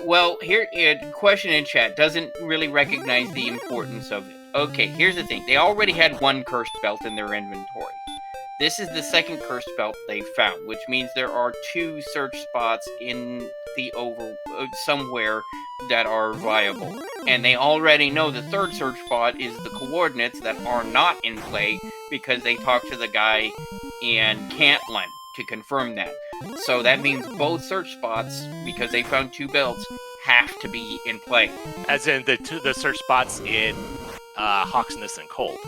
well, here, question in chat doesn't really recognize the importance of it. Okay, here's the thing. They already had one cursed belt in their inventory. This is the second cursed belt they found, which means there are 2 search spots in the somewhere that are viable. And they already know the third search spot is the coordinates that are not in play because they talked to the guy in Cantland to confirm that. So that means both search spots, because they found 2 belts, have to be in play. As in the search spots in Hawksness and Cole.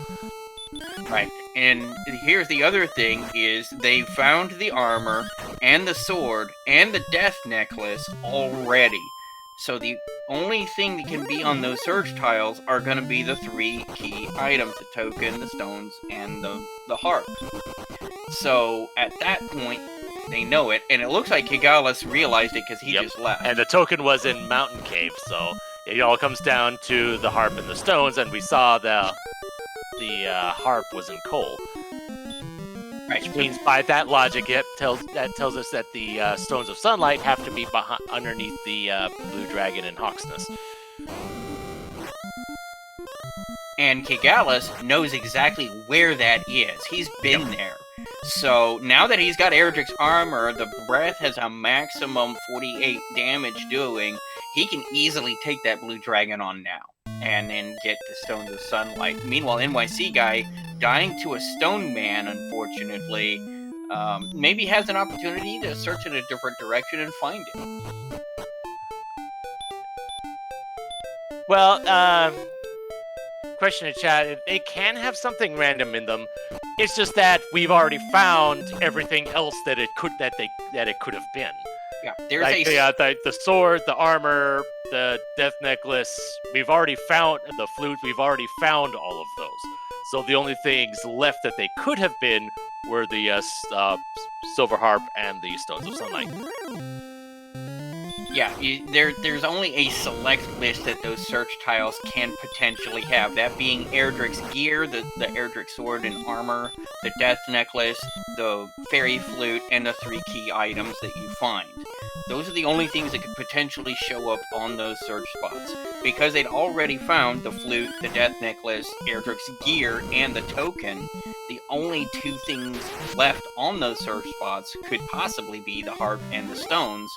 Right. And here's the other thing is they found the armor and the sword and the death necklace already. So the only thing that can be on those search tiles are going to be the 3 key items, the token, the stones, and the harp. So at that point, They know it, and it looks like Kigalas realized it because he Yep. just left. And the token was in Mountain Cave, so it all comes down to the harp and the stones, and we saw the harp was in coal. Right. Which means by that logic, tells us that the stones of sunlight have to be underneath the blue dragon in Hawksness. And Kigalas knows exactly where that is. He's been there. So now that he's got Erdrick's armor, the breath has a maximum 48 damage doing. He can easily take that blue dragon on now and then get the stones of sunlight. Meanwhile, NYC guy dying to a stone man, unfortunately, maybe has an opportunity to search in a different direction and find it. Well, question in chat: they can have something random in them. It's just that we've already found everything else that it could have been. Yeah, there's like the sword, the armor, the death necklace. We've already found the flute. We've already found all of those. So the only things left that they could have been were the silver harp and the stones of sunlight. Yeah, there's only a select list that those search tiles can potentially have. That being Erdrick's gear, the Erdrick sword and armor, the death necklace, the fairy flute, and the 3 key items that you find. Those are the only things that could potentially show up on those search spots. Because they'd already found the flute, the death necklace, Erdrick's gear, and the token, the only 2 things left on those search spots could possibly be the harp and the stones.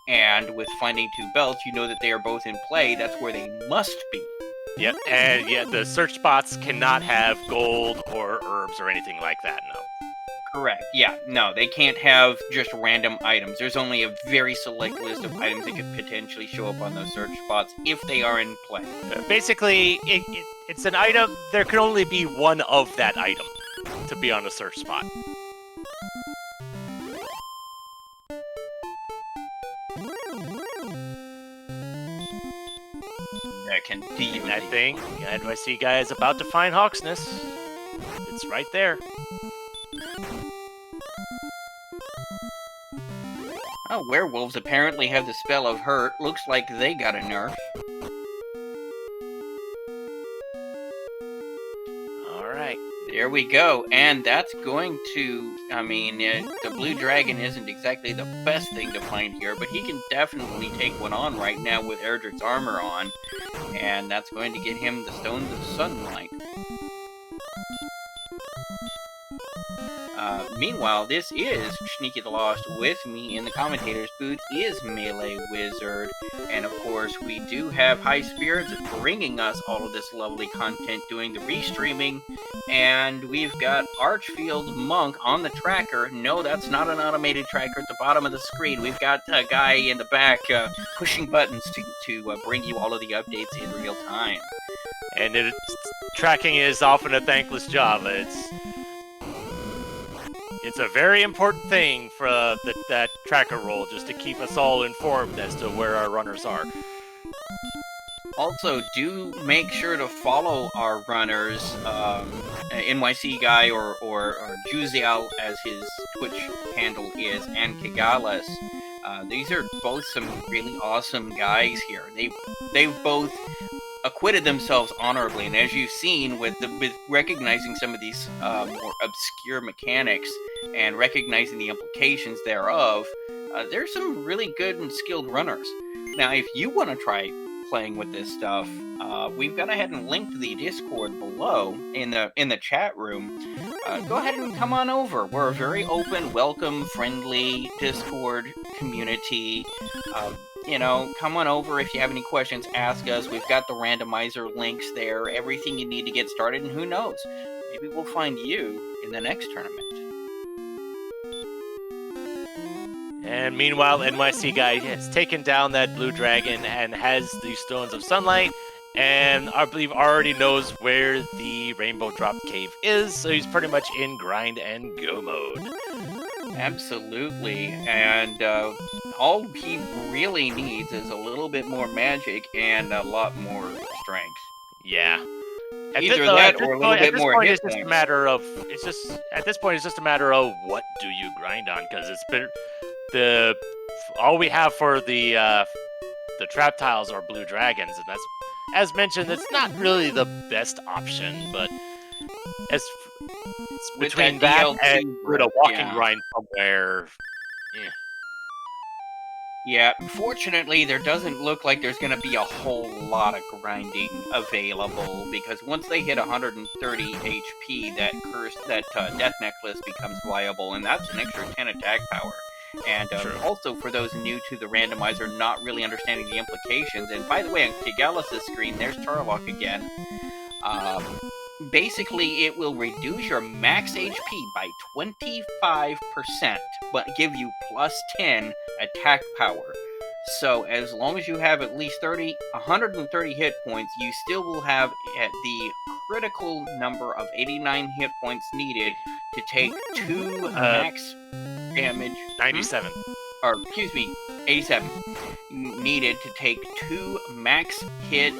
And with finding 2 belts, you know that they are both in play. That's where they must be. Yep, and the search spots cannot have gold or herbs or anything like that, no. Correct, yeah. No, they can't have just random items. There's only a very select list of items that could potentially show up on those search spots if they are in play. Basically, it's an item. There can only be one of that item to be on a search spot. That can be that thing. NYC guy is about to find Hawksness. It's right there. Oh, werewolves apparently have the spell of hurt. Looks like they got a nerf. Alright. There we go. And that's going to... I mean, the blue dragon isn't exactly the best thing to find here, but he can definitely take one on right now with Erdrick's armor on. And that's going to get him the stones of sunlight. Meanwhile, this is Sneaky the Lost. With me in the commentator's booth is Melee Wizard. And of course, we do have High Spirits bringing us all of this lovely content, doing the restreaming. And we've got Archfield Monk on the tracker. No, that's not an automated tracker at the bottom of the screen. We've got a guy in the back pushing buttons to bring you all of the updates in real time. And tracking is often a thankless job. It's a very important thing for that tracker role, just to keep us all informed as to where our runners are. Also, do make sure to follow our runners, NYC guy or Juyzal as his Twitch handle is, and Kigalas. These are both some really awesome guys here. They've both acquitted themselves honorably, and as you've seen with recognizing some of these more obscure mechanics and recognizing the implications thereof, there's some really good and skilled runners. Now, if you want to try playing with this stuff, we've gone ahead and linked the Discord below in the chat room. Go ahead and come on over. We're a very open, welcome, friendly Discord community. Come on over if you have any questions, ask us. We've got the randomizer links there, everything you need to get started, and who knows, maybe we'll find you in the next tournament. And meanwhile, NYC guy has taken down that blue dragon and has the stones of sunlight, and I believe already knows where the rainbow drop cave is, so he's pretty much in grind and go mode. Absolutely, and all he really needs is a little bit more magic and a lot more strength. Yeah. Either that or a little bit more hit it's just a points. matter of at this point it's just a matter of what do you grind on, because it's been the all we have for the trap tiles are blue dragons, and that's, as mentioned, it's not really the best option, but as it's With between that that and DLC with a break, walking yeah. grind somewhere. Yeah. Yeah, fortunately, there doesn't look like there's going to be a whole lot of grinding available, because once they hit 130 HP, that death necklace becomes viable, and that's an extra 10 attack power. And also, for those new to the randomizer, not really understanding the implications, and by the way, on Kigalas' screen, there's Charlock again. Basically, it will reduce your max HP by 25%, but give you plus 10 attack power. So, as long as you have at least 130 hit points, you still will have at the critical number of 89 hit points needed to take 2 max damage. 97. Or, excuse me, 87. Needed to take 2 max hit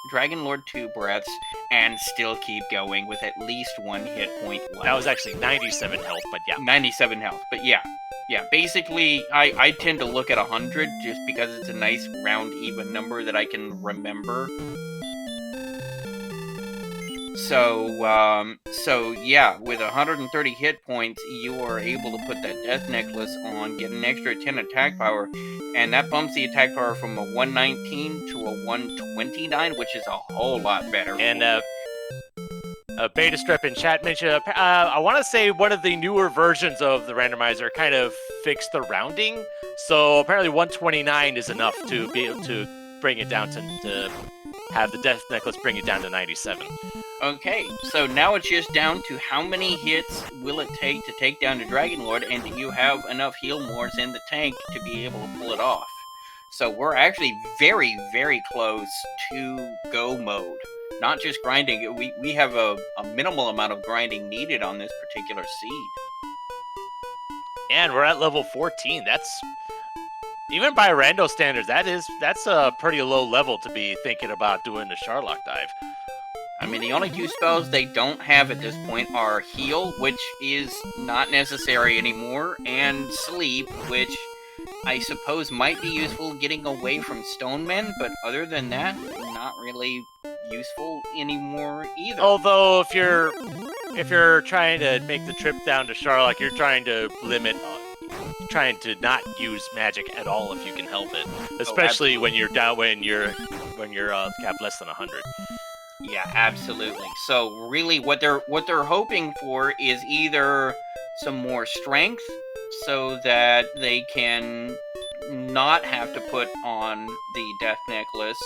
Dragon Lord 2 breaths and still keep going with at least 1 hit point left. That was actually 97 health, but yeah. 97 health, but yeah. Yeah, basically, I tend to look at 100 just because it's a nice round even number that I can remember. So yeah, with 130 hit points, you are able to put that death necklace on, get an extra 10 attack power, and that bumps the attack power from a 119 to a 129, which is a whole lot better. And Beta Strip in chat mentioned, I want to say one of the newer versions of the randomizer kind of fixed the rounding, so apparently 129 is enough to be able to bring it down to have the death necklace bring it down to 97. Okay, so now it's just down to how many hits will it take to take down the Dragon Lord, and do you have enough heal mores in the tank to be able to pull it off? So we're actually very, very close to go mode. Not just grinding, we have a minimal amount of grinding needed on this particular seed. And we're at level 14. That's, even by rando standards, that's a pretty low level to be thinking about doing the Charlock dive. I mean, the only 2 spells they don't have at this point are Heal, which is not necessary anymore, and Sleep, which I suppose might be useful getting away from Stonemen, but other than that, not really useful anymore either. Although, if you're trying to make the trip down to Charlock, you're trying to limit, trying to not use magic at all if you can help it, especially when you're down when you're capped less than 100. Yeah, absolutely. So really what they're hoping for is either some more strength so that they can not have to put on the death necklace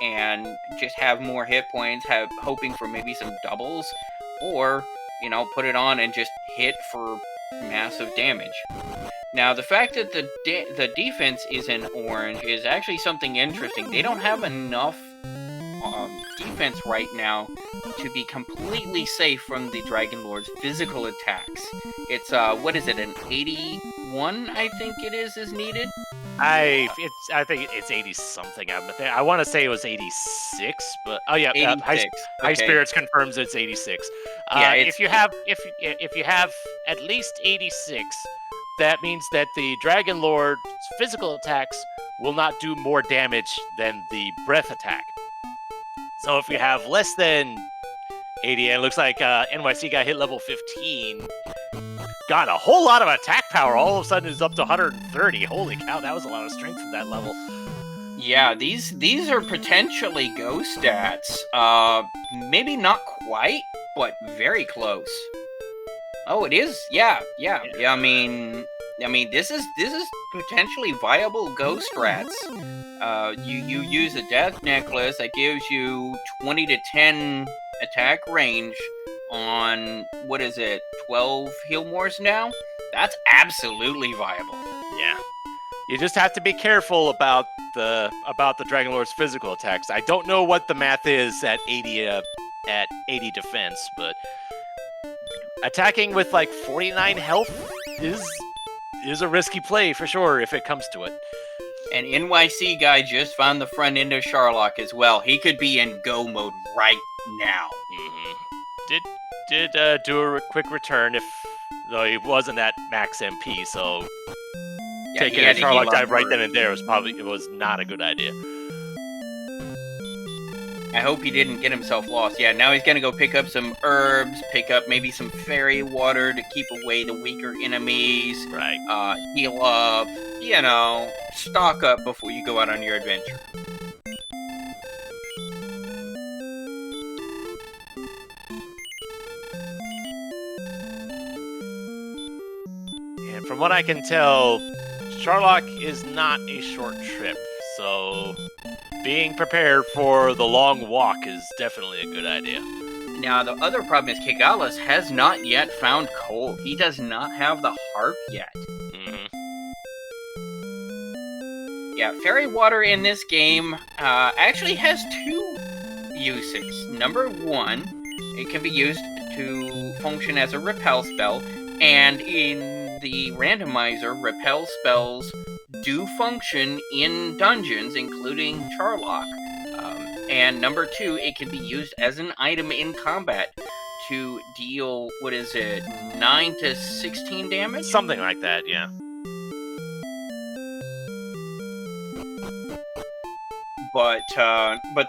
and just have more hit points, hoping for maybe some doubles, or, put it on and just hit for massive damage. Now, the fact that the defense is in orange is actually something interesting. They don't have enough defense right now to be completely safe from the Dragon Lord's physical attacks. It's what is it, an 81? I think it is needed. I think it's 80 something. I want to say it was 86, but oh yeah, 86. High Spirits confirms it's 86. Yeah, if you have at least 86, that means that the Dragon Lord's physical attacks will not do more damage than the breath attack. So if you have less than 80, and it looks like NYC got hit level 15, got a whole lot of attack power. All of a sudden, is up to 130. Holy cow, that was a lot of strength from that level. Yeah, these are potentially go stats. Maybe not quite, but very close. Oh, it is. Yeah. I mean, this is potentially viable go strats. You use a death necklace that gives you 20 to 10 attack range on, what is it, 12 heal mores now? That's absolutely viable. Yeah. You just have to be careful about the Dragon Lord's physical attacks. I don't know what the math is at 80 defense, but attacking with like 49 health is a risky play for sure if it comes to it. And NYC guy just found the front end of Sharlock as well. He could be in go mode right now. Did do a quick return, though he wasn't at max MP, so Yeah, taking he a had to heal Sharlock up dive right first. then and there was not a good idea. I hope he didn't get himself lost. Yeah, now he's gonna go pick up some herbs, pick up maybe some fairy water to keep away the weaker enemies. Right. Heal up, stock up before you go out on your adventure. And from what I can tell, Sharlock is not a short trip, so being prepared for the long walk is definitely a good idea. Now, the other problem is Kigalas has not yet found coal. He does not have the harp yet. Yeah, fairy water in this game actually has two uses. Number one, it can be used to function as a repel spell, and in the randomizer, repel spells do function in dungeons, including Charlock. And number two, it can be used as an item in combat to deal, 9 to 16 damage? Something like that, yeah. But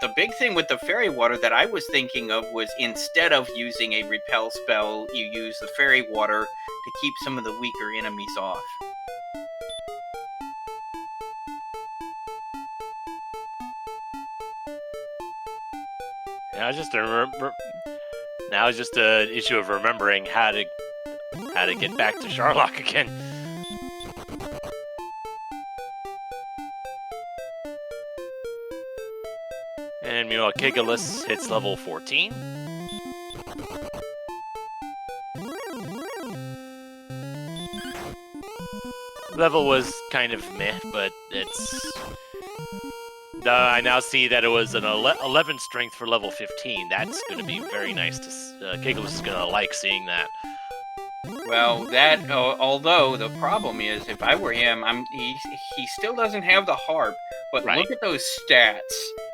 the big thing with the fairy water that I was thinking of was instead of using a repel spell, you use the fairy water to keep some of the weaker enemies off. Yeah, now it's just an issue of remembering how to get back to Sharlock again. And meanwhile, Kigalas hits level 14. Level was kind of meh, but it's... I now see that it was an 11 strength for level 15. That's going to be very nice to... Kigalas is going to like seeing that. Well, although the problem is, if I were him, he still doesn't have the harp, but Right. Look at those stats.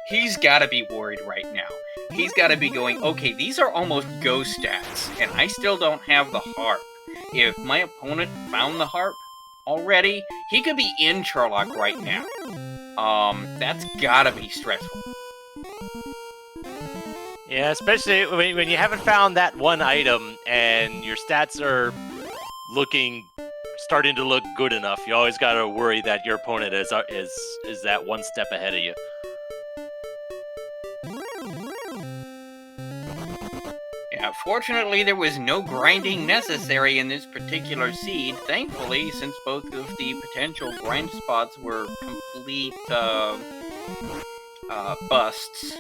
He's got to be worried right now. He's got to be going, okay, these are almost ghost stats, and I still don't have the harp. If my opponent found the harp already, he could be in Charlock right now. That's gotta be stressful. Yeah, especially when you haven't found that one item and your stats are starting to look good enough. You always got to worry that your opponent is that one step ahead of you. Yeah, fortunately, there was no grinding necessary in this particular seed. Thankfully, since both of the potential grind spots were complete busts.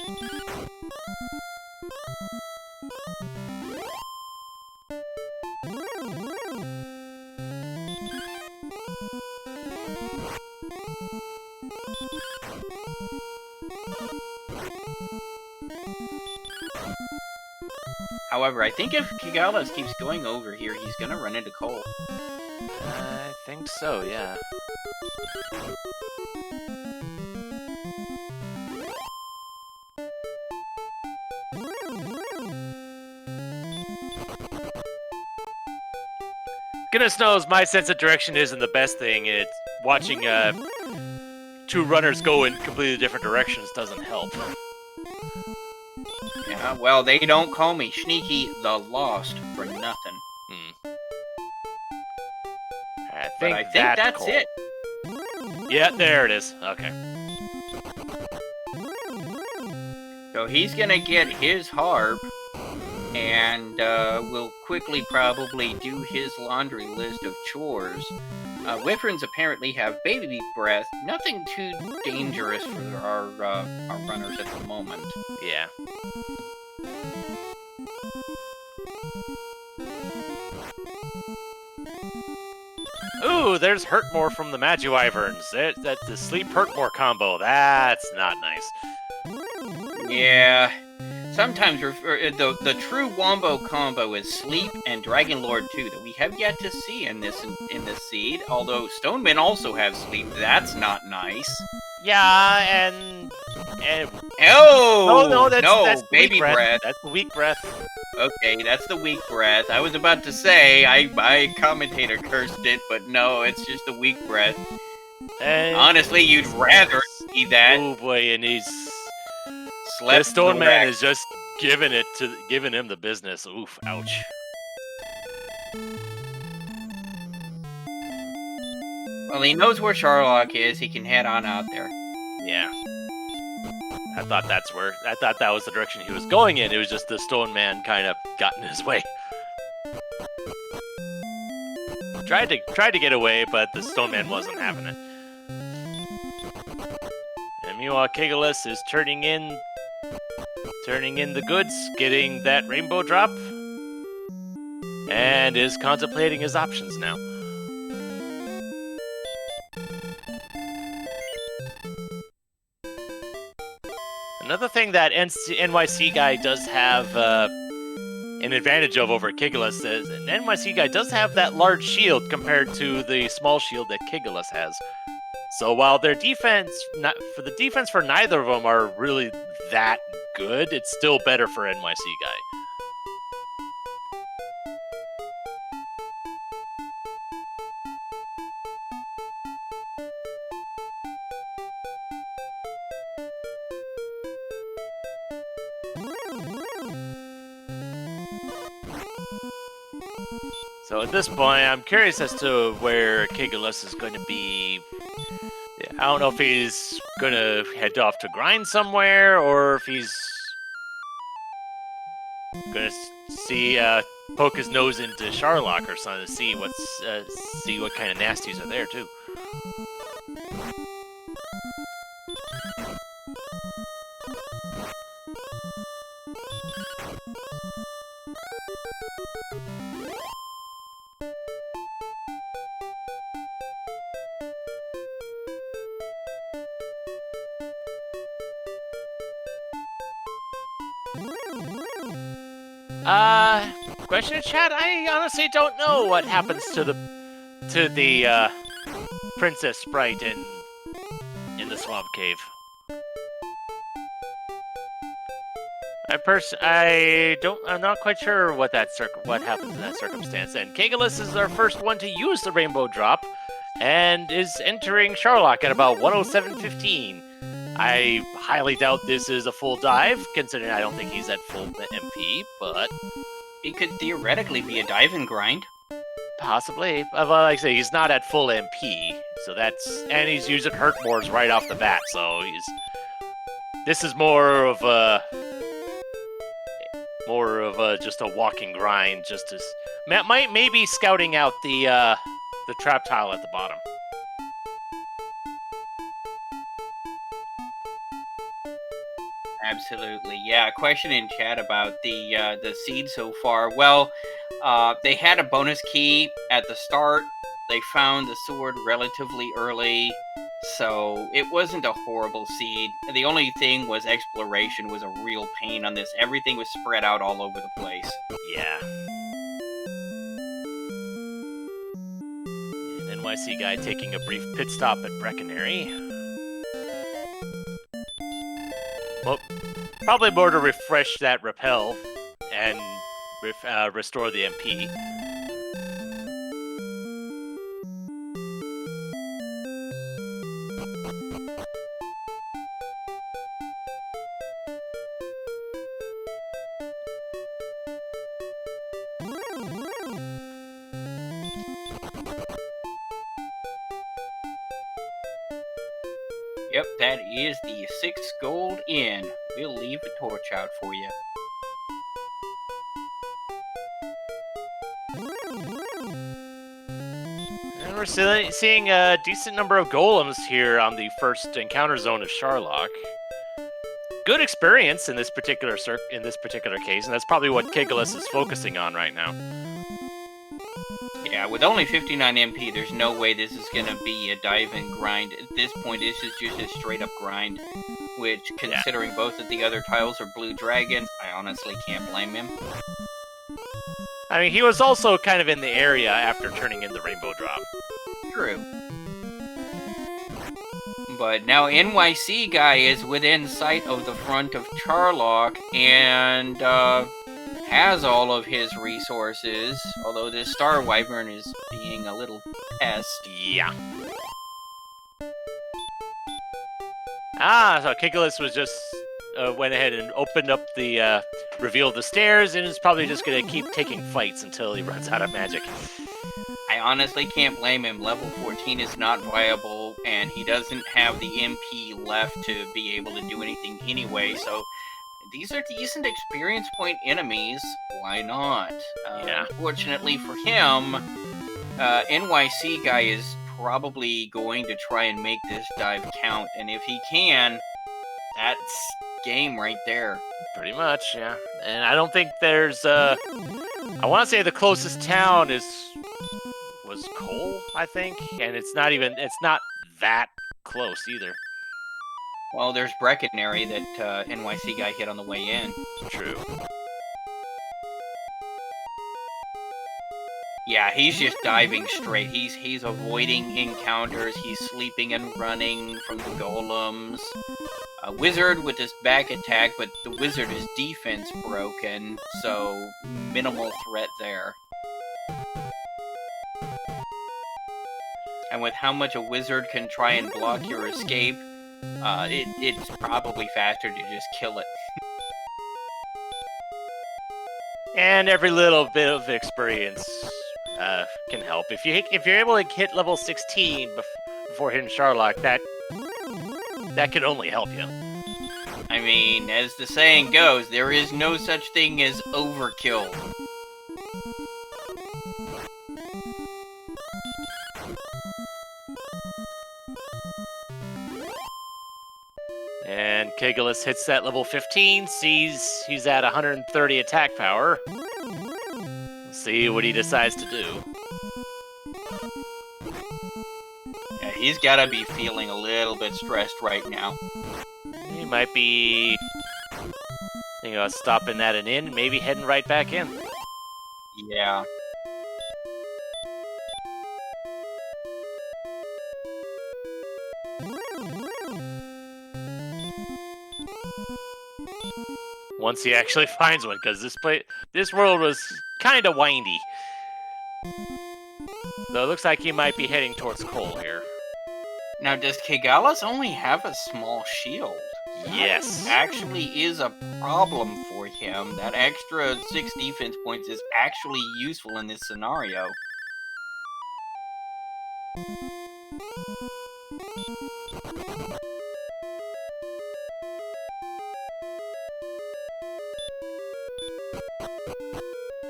However, I think if Kigalas keeps going over here, he's gonna run into coal. I think so, yeah. Goodness knows my sense of direction isn't the best thing. It's watching two runners go in completely different directions doesn't help. Yeah, well, they don't call me Sneaky the Lost for nothing. I But I think that's cool. it. Yeah, there it is. Okay. So he's gonna get his harp, and will quickly probably do his laundry list of chores. Wyverns apparently have baby breath. Nothing too dangerous for our runners at the moment. Yeah. Ooh, there's Hurtmore from the Magi-Wyverns. That's the Sleep Hurtmore combo. That's not nice. Yeah, Sometimes the true wombo combo is Sleep and Dragon Lord 2 that we have yet to see in this seed. Although Stonemen also have Sleep, that's not nice. Yeah, and no, that's baby breath. That's the weak breath. Okay, that's the weak breath. I was about to say my commentator cursed it, but no, it's just the weak breath. And honestly, you'd rather see that. Oh boy, and he's slept. The Stone Man is just giving him the business. Oof, ouch. Well, he knows where Sharlock is. He can head on out there. Yeah. I thought that was the direction he was going in. It was just the Stone Man kind of got in his way. Tried to get away, but the Stone Man wasn't having it. And meanwhile, Kigalas is turning in the goods, getting that rainbow drop, and is contemplating his options now. Another thing that NYC guy does have an advantage over Kigalas is an NYC guy does have that large shield compared to the small shield that Kigalas has. So while their defense for neither of them are really that good, it's still better for NYC guy. So at this point, I'm curious as to where Kigalas is going to be. I don't know if he's going to head off to grind somewhere, or if he's going to poke his nose into Sharlock or something to see what kind of nasties are there too. Question in chat. I honestly don't know what happens to the princess sprite in the swamp cave. I'm not quite sure what happens in that circumstance. And Kigalas is our first one to use the rainbow drop, and is entering Sharlock at about 107.15. I highly doubt this is a full dive, considering I don't think he's at full MP, but it could theoretically be a dive and grind. Possibly. Well, like I say, he's not at full MP, so and he's using hurt boards right off the bat, so this is more of a just a walking grind, just as maybe scouting out the trap tile at the bottom. Absolutely, yeah. Question in chat about the seed so far. Well, they had a bonus key at the start. They found the sword relatively early, so it wasn't a horrible seed. The only thing was exploration was a real pain on this. Everything was spread out all over the place. Yeah. An NYC guy taking a brief pit stop at Breckenary. Well, probably more to refresh that repel and restore the MP. Yep, that is the 6 gold in. We'll leave a torch out for you. And we're seeing a decent number of golems here on the first encounter zone of Sharlock. Good experience in this particular case, and that's probably what Kigalas is focusing on right now. Yeah, with only 59 MP, there's no way this is going to be a dive and grind. At this point, this is just a straight-up grind. which, considering both of the other tiles are blue dragons, I honestly can't blame him. I mean, he was also kind of in the area after turning in the rainbow drop. True. But now NYC guy is within sight of the front of Charlock and has all of his resources, although this Star Wyvern is being a little pest. Yeah. So Kigalas was just went ahead and opened up the revealed the stairs and is probably just gonna keep taking fights until he runs out of magic. I honestly can't blame him. Level 14 is not viable, and he doesn't have the MP left to be able to do anything anyway, so these are decent experience point enemies. Why not? Yeah. Unfortunately for him, NYC guy is probably going to try and make this dive count, and if he can, that's game right there. Pretty much, yeah. And I don't think there's I want to say the closest town was Cole, I think, and it's not that close either. Well, there's Breckenary that NYC guy hit on the way in. True. Yeah, he's just diving straight. He's avoiding encounters. He's sleeping and running from the golems. Wizard with his back attack, but the wizard is defense broken, so minimal threat there. And with how much a wizard can try and block your escape, it's probably faster to just kill it. And every little bit of experience can help. If you're able to hit level 16 before hitting Charlock, that could only help you. I mean, as the saying goes, there is no such thing as overkill. And Kigalas hits that level 15, sees he's at 130 attack power. Let's see what he decides to do. Yeah, he's gotta be feeling a little bit stressed right now. He might be, stopping at an inn, maybe heading right back in. Yeah. Once he actually finds one, because this world was kind of windy. Though it looks like he might be heading towards Cole here. Now, does Kigalas only have a small shield? Yes. That actually is a problem for him. That extra 6 defense points is actually useful in this scenario.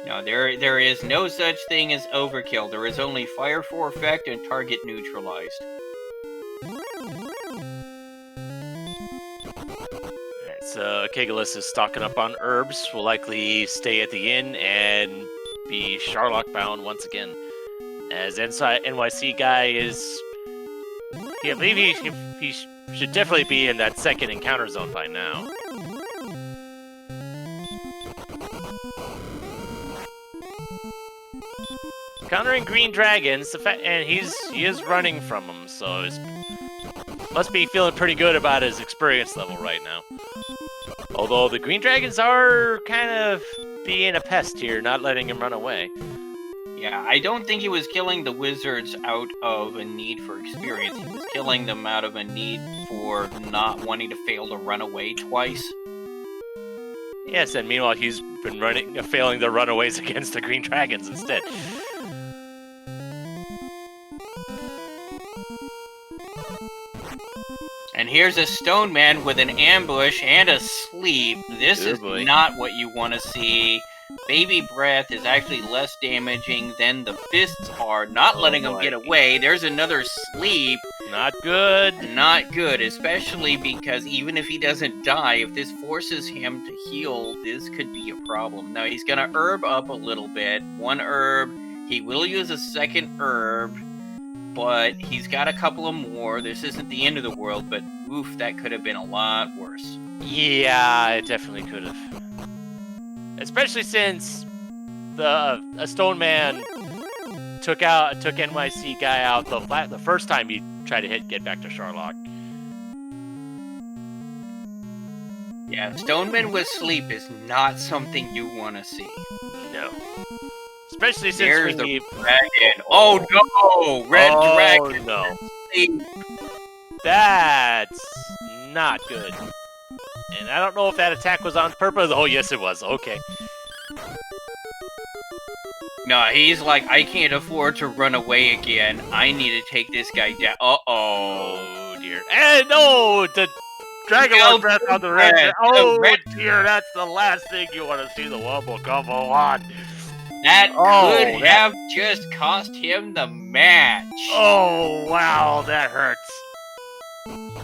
No, there is no such thing as overkill. There is only fire for effect and target neutralized. Alright, so Kigalas is stocking up on herbs. Will likely stay at the inn and be Charlock bound once again. As NYC guy is... Yeah, I believe he should definitely be in that second encounter zone by now. Countering green dragons, and he is running from them, so must be feeling pretty good about his experience level right now. Although the green dragons are kind of being a pest here, not letting him run away. Yeah, I don't think he was killing the wizards out of a need for experience. He was killing them out of a need for not wanting to fail to run away twice. Yes, and meanwhile he's been failing the runaways against the green dragons instead. And here's a stone man with an ambush and a sleep. This is not what you want to see. Baby breath is actually less damaging than the fists are, not letting him get away. There's another sleep. Not good. Not good, especially because even if he doesn't die, if this forces him to heal, this could be a problem. Now he's gonna herb up a little bit. 1 herb. He will use a 2nd herb, but he's got a couple of more. This isn't the end of the world, but oof, that could have been a lot worse. Yeah, it definitely could have. Especially since a Stone Man took NYC guy out the first time he tried to get back to Sharlock. Yeah, Stoneman with sleep is not something you want to see. No. Especially since There's we the dragon. Oh no! Red dragon. No. Sleep. That's not good. And I don't know if that attack was on purpose. Oh, yes, it was. Okay. No, he's like, I can't afford to run away again. I need to take this guy down. Oh, dear. And no, the Dragon Lord breath on the red. Oh, dear, that's the last thing you want to see the Wombo combo on. That could have just cost him the match. Oh, wow, that hurts.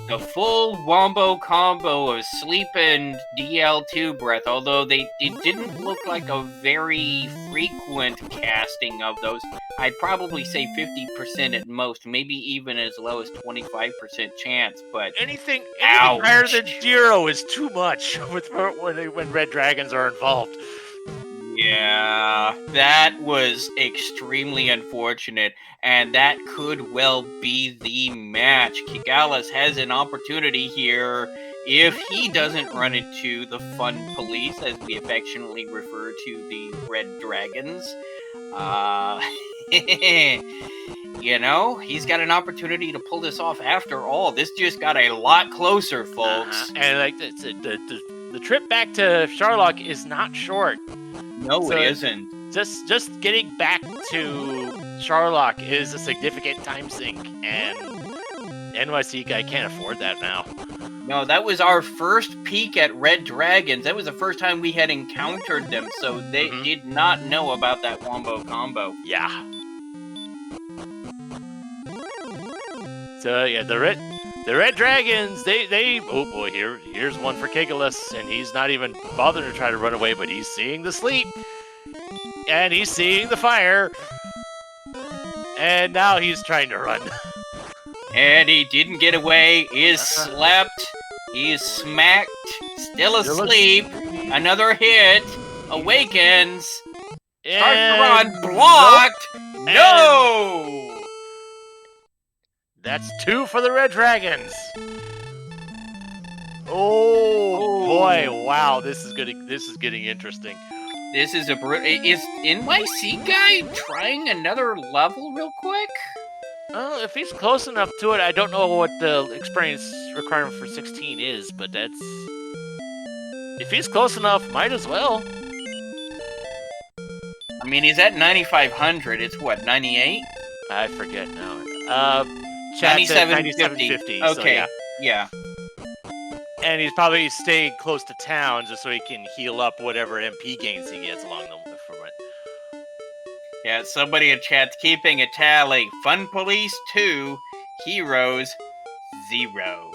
The full Wombo combo of sleep and DL2 breath, although it didn't look like a very frequent casting of those. I'd probably say 50% at most, maybe even as low as 25% chance, but anything higher than 0 is too much when red dragons are involved. Yeah, that was extremely unfortunate, and that could well be the match. Kigalas has an opportunity here if he doesn't run into the fun police, as we affectionately refer to the red dragons. You know, he's got an opportunity to pull this off after all. This just got a lot closer, folks. And like the trip back to Sharlock is not short. No, it isn't. Just getting back to Sharlock is a significant time sink, and NYC guy can't afford that now. No, that was our first peek at red dragons. That was the first time we had encountered them, so they did not know about that Wombo combo. Yeah. So yeah, the red dragons, they oh boy, here's one for Kigalas, and he's not even bothering to try to run away, but he's seeing the sleep, and he's seeing the fire, and now he's trying to run. And he didn't get away, is slept, he's smacked, still asleep, another hit, awakens, starts to run, blocked, no! That's 2 for the red dragons. Oh boy, wow, this is getting interesting. This is is NYC guy trying another level real quick? Well, if he's close enough to it, I don't know what the experience requirement for 16 is, but if he's close enough, might as well. I mean, he's at 9,500. It's what, 98? I forget now. 9750. Okay, so yeah. And he's probably staying close to town just so he can heal up whatever MP gains he gets along from it. Yeah, somebody in chat's keeping a tally. Fun Police 2, Heroes 0.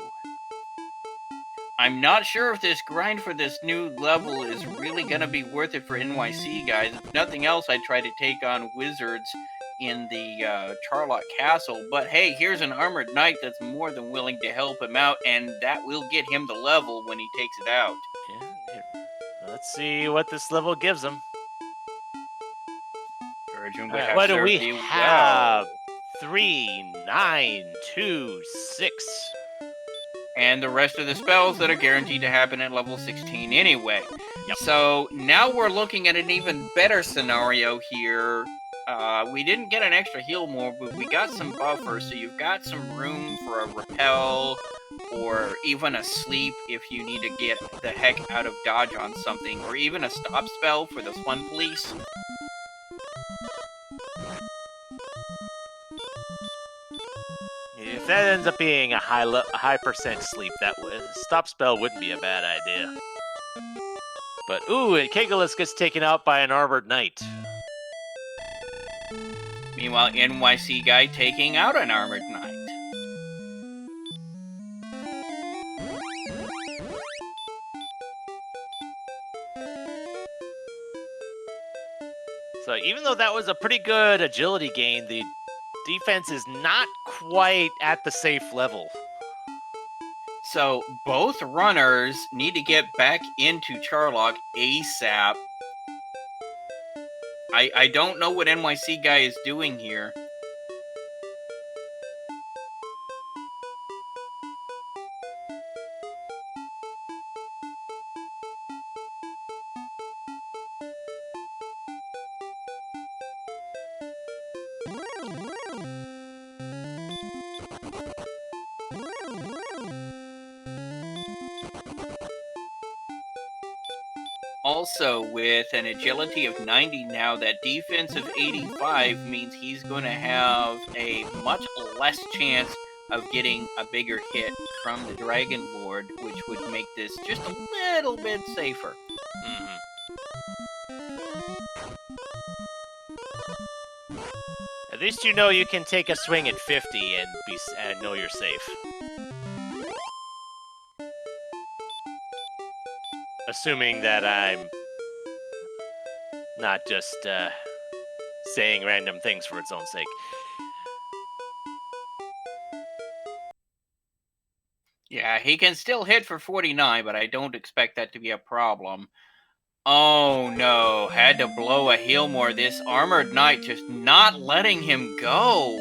I'm not sure if this grind for this new level is really going to be worth it for NYC guys. If nothing else, I'd try to take on wizards in the Charlotte Castle. But hey, here's an armored knight that's more than willing to help him out, and that will get him the level when he takes it out. Yeah. Let's see what this level gives him. Right, what do we have? 3, 9, 2, 6. And the rest of the spells that are guaranteed to happen at level 16 anyway. Yep. So now we're looking at an even better scenario here. We didn't get an extra heal more, but we got some buffers, so you've got some room for a repel or even a sleep if you need to get the heck out of dodge on something, or even a stop spell for the fun police. If that ends up being a high percent sleep, that stop spell wouldn't be a bad idea. But ooh, and Kigalas gets taken out by an armored knight. Meanwhile, NYC guy taking out an armored knight. So even though that was a pretty good agility gain, the defense is not quite at the safe level. So both runners need to get back into Charlock ASAP. I don't know what NYC guy is doing here. Also, with an agility of 90 now, that defense of 85 means he's going to have a much less chance of getting a bigger hit from the Dragon Lord, which would make this just a little bit safer. Mhm. At least you know you can take a swing at 50 and know you're safe. Assuming that I'm not just saying random things for its own sake. Yeah, he can still hit for 49, but I don't expect that to be a problem. Oh no, had to blow a Healmore. This Armored Knight just not letting him go.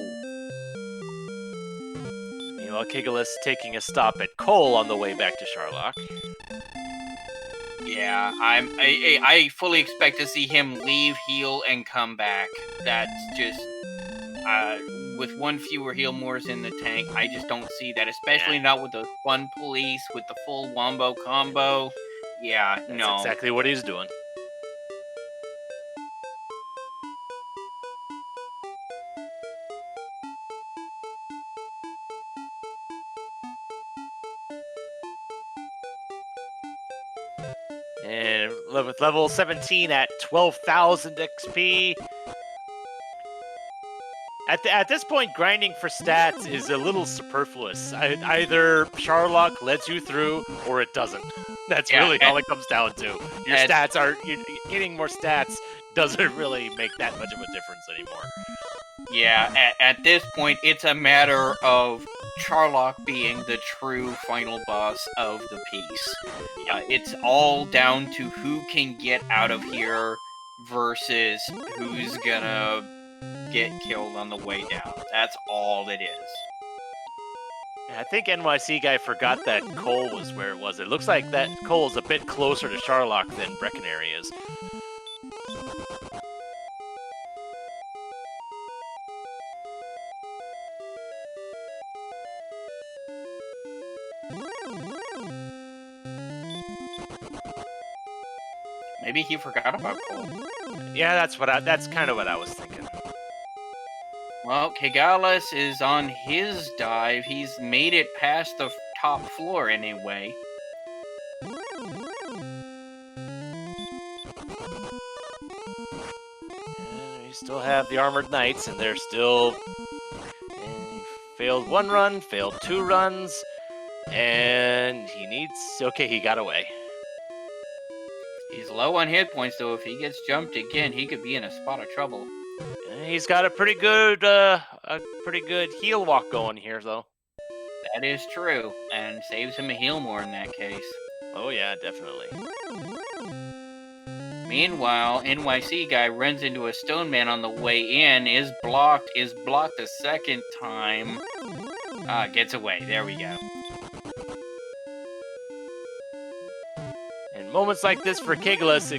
Meanwhile, Kigalas taking a stop at Cole on the way back to Charlock. Yeah, I fully expect to see him leave, heal, and come back. That's just with one fewer Healmores in the tank, I just don't see that, especially not with the one police with the full wombo combo. Yeah, That's no. exactly what he's doing. And with level 17 at 12,000 XP. At this point, grinding for stats is a little superfluous. Either Charlock lets you through or it doesn't. That's really all it comes down to. Your stats are getting more stats doesn't really make that much of a difference anymore. Yeah, at this point, it's a matter of Charlock being the true final boss of the piece. It's all down to who can get out of here versus who's gonna get killed on the way down. That's all it is. I think NYC guy forgot that Cole was where it was. It looks like that Cole's a bit closer to Charlock than Breckenary is. Maybe he forgot about Cole. Yeah, that's kind of what I was thinking. Well, Kigalas is on his dive. He's made it past the top floor anyway. And we still have the Armored Knights, and they're still... And he failed one run, failed two runs, and he needs... Okay, he got away. He's low on hit points, though. If he gets jumped again, he could be in a spot of trouble. He's got a pretty good heal walk going here, though. That is true, and saves him a Healmore in that case. Oh yeah, definitely. Meanwhile, NYC guy runs into a stone man on the way in, is blocked a second time. Gets away. There we go. And moments like this for Kigalas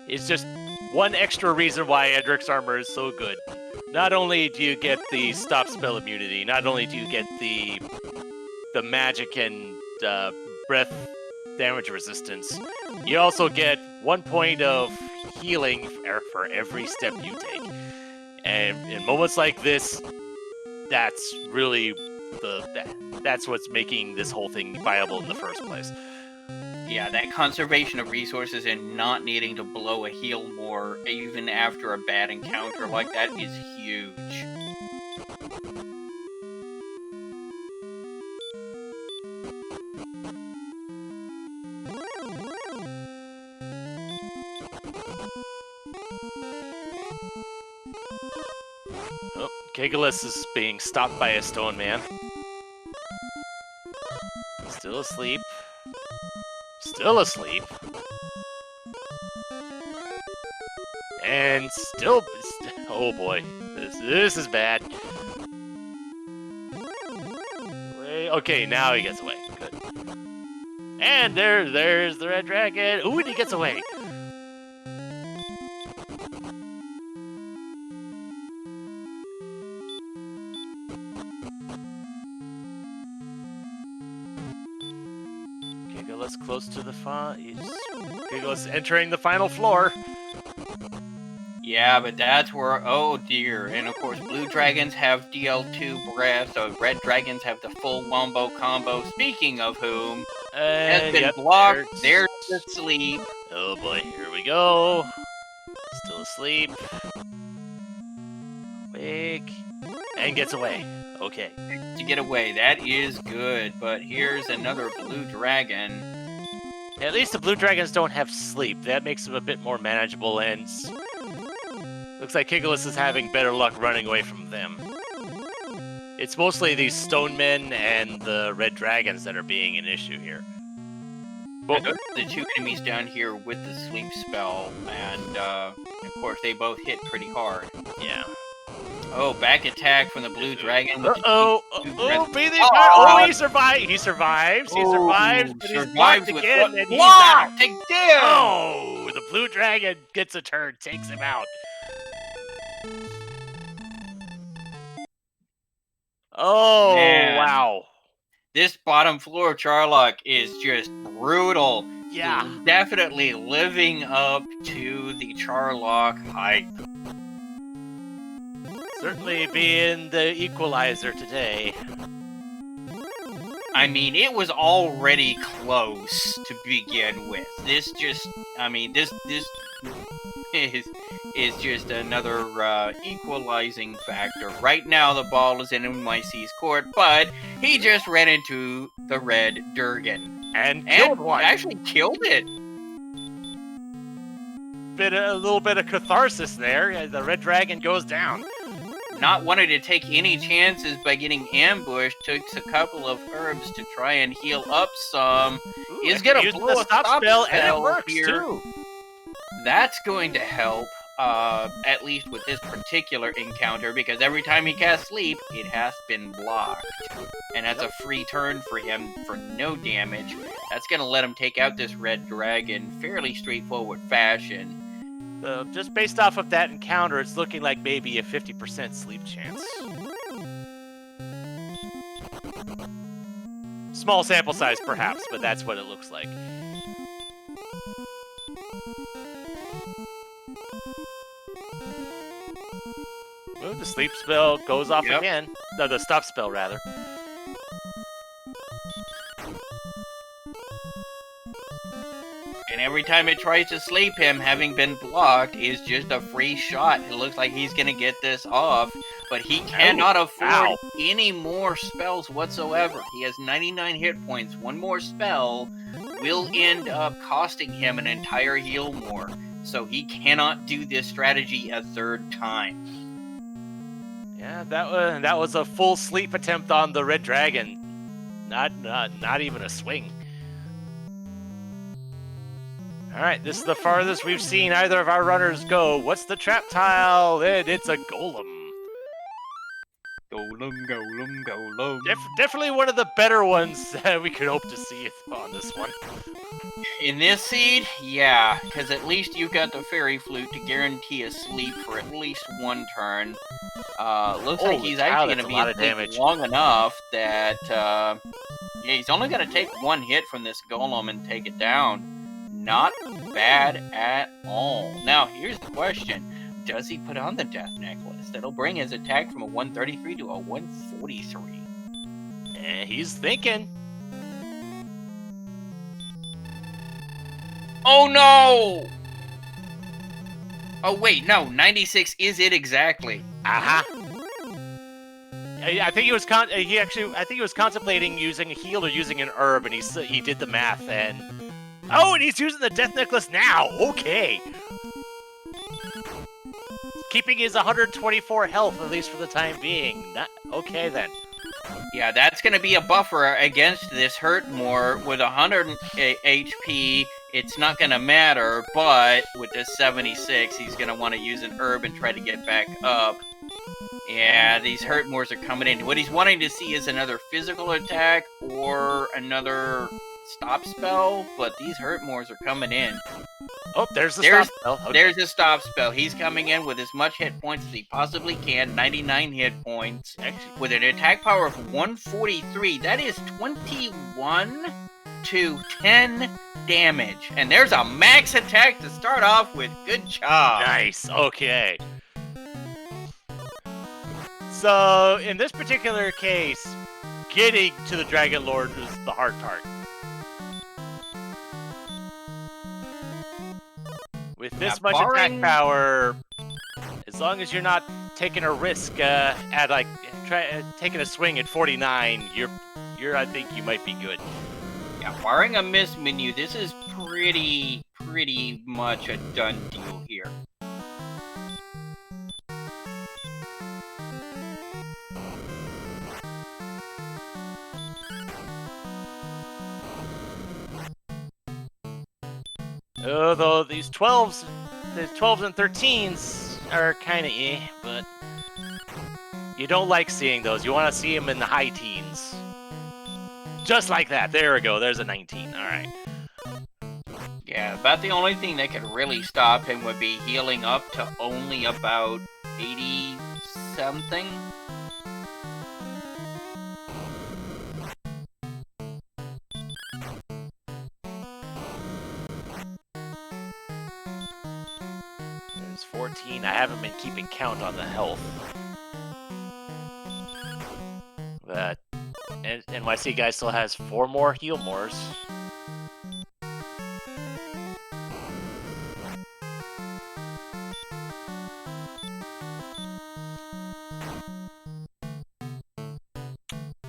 is just one extra reason why Edric's armor is so good. Not only do you get the stop spell immunity, not only do you get the magic and breath damage resistance, you also get 1 point of healing for every step you take. And in moments like this, that's really that's what's making this whole thing viable in the first place. Yeah, that conservation of resources and not needing to blow a Healmore even after a bad encounter like that is huge. Oh, Kigalas is being stopped by a stone man. Still asleep. Still asleep. And still... Oh boy. This is bad. Okay, now he gets away. Good. And there's the red dragon. Ooh, and he gets away. Kigalas close to the Kigalas entering the final floor. Yeah, but that's where, oh dear. And of course, blue dragons have DL2 breath, so red dragons have the full wombo combo. Speaking of whom, has been blocked. There's the sleep. Oh boy, here we go. Still asleep. Awake. And gets away. Okay. To get away, that is good. But here's another blue dragon. At least the blue dragons don't have sleep. That makes them a bit more manageable, and looks like Kigalas is having better luck running away from them. It's mostly these stone men and the red dragons that are being an issue here. But the two enemies down here with the sleep spell, and of course they both hit pretty hard. Yeah. Oh, back attack from the blue dragon. Breathing fire. Oh, he survived. He survives. He survives, but he's blocked again, and he's out. Oh, the blue dragon gets a turn, takes him out. Oh, man. Wow. This bottom floor Charlock is just brutal. Yeah. Definitely living up to the Charlock hype. Certainly being the equalizer today. I mean, it was already close to begin with. This just, I mean, this is just another equalizing factor. Right now, the ball is in NYC's court, but he just ran into the red Durgan. And killed one. Actually killed it. A little bit of catharsis there. The red dragon goes down. Not wanting to take any chances by getting ambushed, takes a couple of herbs to try and heal up some. Ooh, is going to blow a stop spell, and it works here. Too. That's going to help, at least with this particular encounter, because every time he casts sleep, it has been blocked. And that's a free turn for him for no damage. That's going to let him take out this red dragon fairly straightforward fashion. Just based off of that encounter, it's looking like maybe a 50% sleep chance. Small sample size, perhaps, but that's what it looks like. Ooh, the sleep spell goes off again. No, the stop spell, rather. And every time it tries to sleep him, having been blocked, is just a free shot. It looks like he's going to get this off, but he cannot afford any more spells whatsoever. He has 99 hit points. One more spell will end up costing him an entire heal more, so he cannot do this strategy a third time. Yeah, that was a full sleep attempt on the red dragon. Not even a swing. All right, this is the farthest we've seen either of our runners go. What's the trap tile? It's a golem. Golem. Definitely one of the better ones that we could hope to see on this one. In this seed, yeah, because at least you've got the fairy flute to guarantee a sleep for at least one turn. Looks like he's actually going to be asleep long enough that he's only going to take one hit from this golem and take it down. Not bad at all. Now, here's the question. Does he put on the death necklace? That'll bring his attack from a 133 to a 143. And he's thinking. Oh, no! Oh, wait, no. 96 is it exactly. Uh-huh. I think he was contemplating using a heal or using an herb, and he did the math, and... Oh, and he's using the death necklace now! Okay! Keeping his 124 health, at least for the time being. Okay, then. Yeah, that's going to be a buffer against this hurt more. With 100 HP, it's not going to matter, but with this 76, he's going to want to use an herb and try to get back up. Yeah, these hurt mores are coming in. What he's wanting to see is another physical attack or another stop spell, but these hurt mores are coming in. Oh, there's the stop spell. Okay. There's a stop spell. He's coming in with as much hit points as he possibly can, 99 hit points, with an attack power of 143. That is 21 to 10 damage. And there's a max attack to start off with. Good job. Nice. Okay. So, in this particular case, getting to the Dragon Lord is the hard part. With this much attack power, as long as you're not taking a risk at like taking a swing at 49, you're I think you might be good. Yeah, barring a miss menu, this is pretty much a done deal here. Although these 12s and 13s are kind of but you don't like seeing those. You want to see them in the high teens. Just like that. There we go. There's a 19. All right. Yeah, about the only thing that could really stop him would be healing up to only about 80-something. There's 14. I haven't been keeping count on the health. But NYC guy still has 4 more heal mores.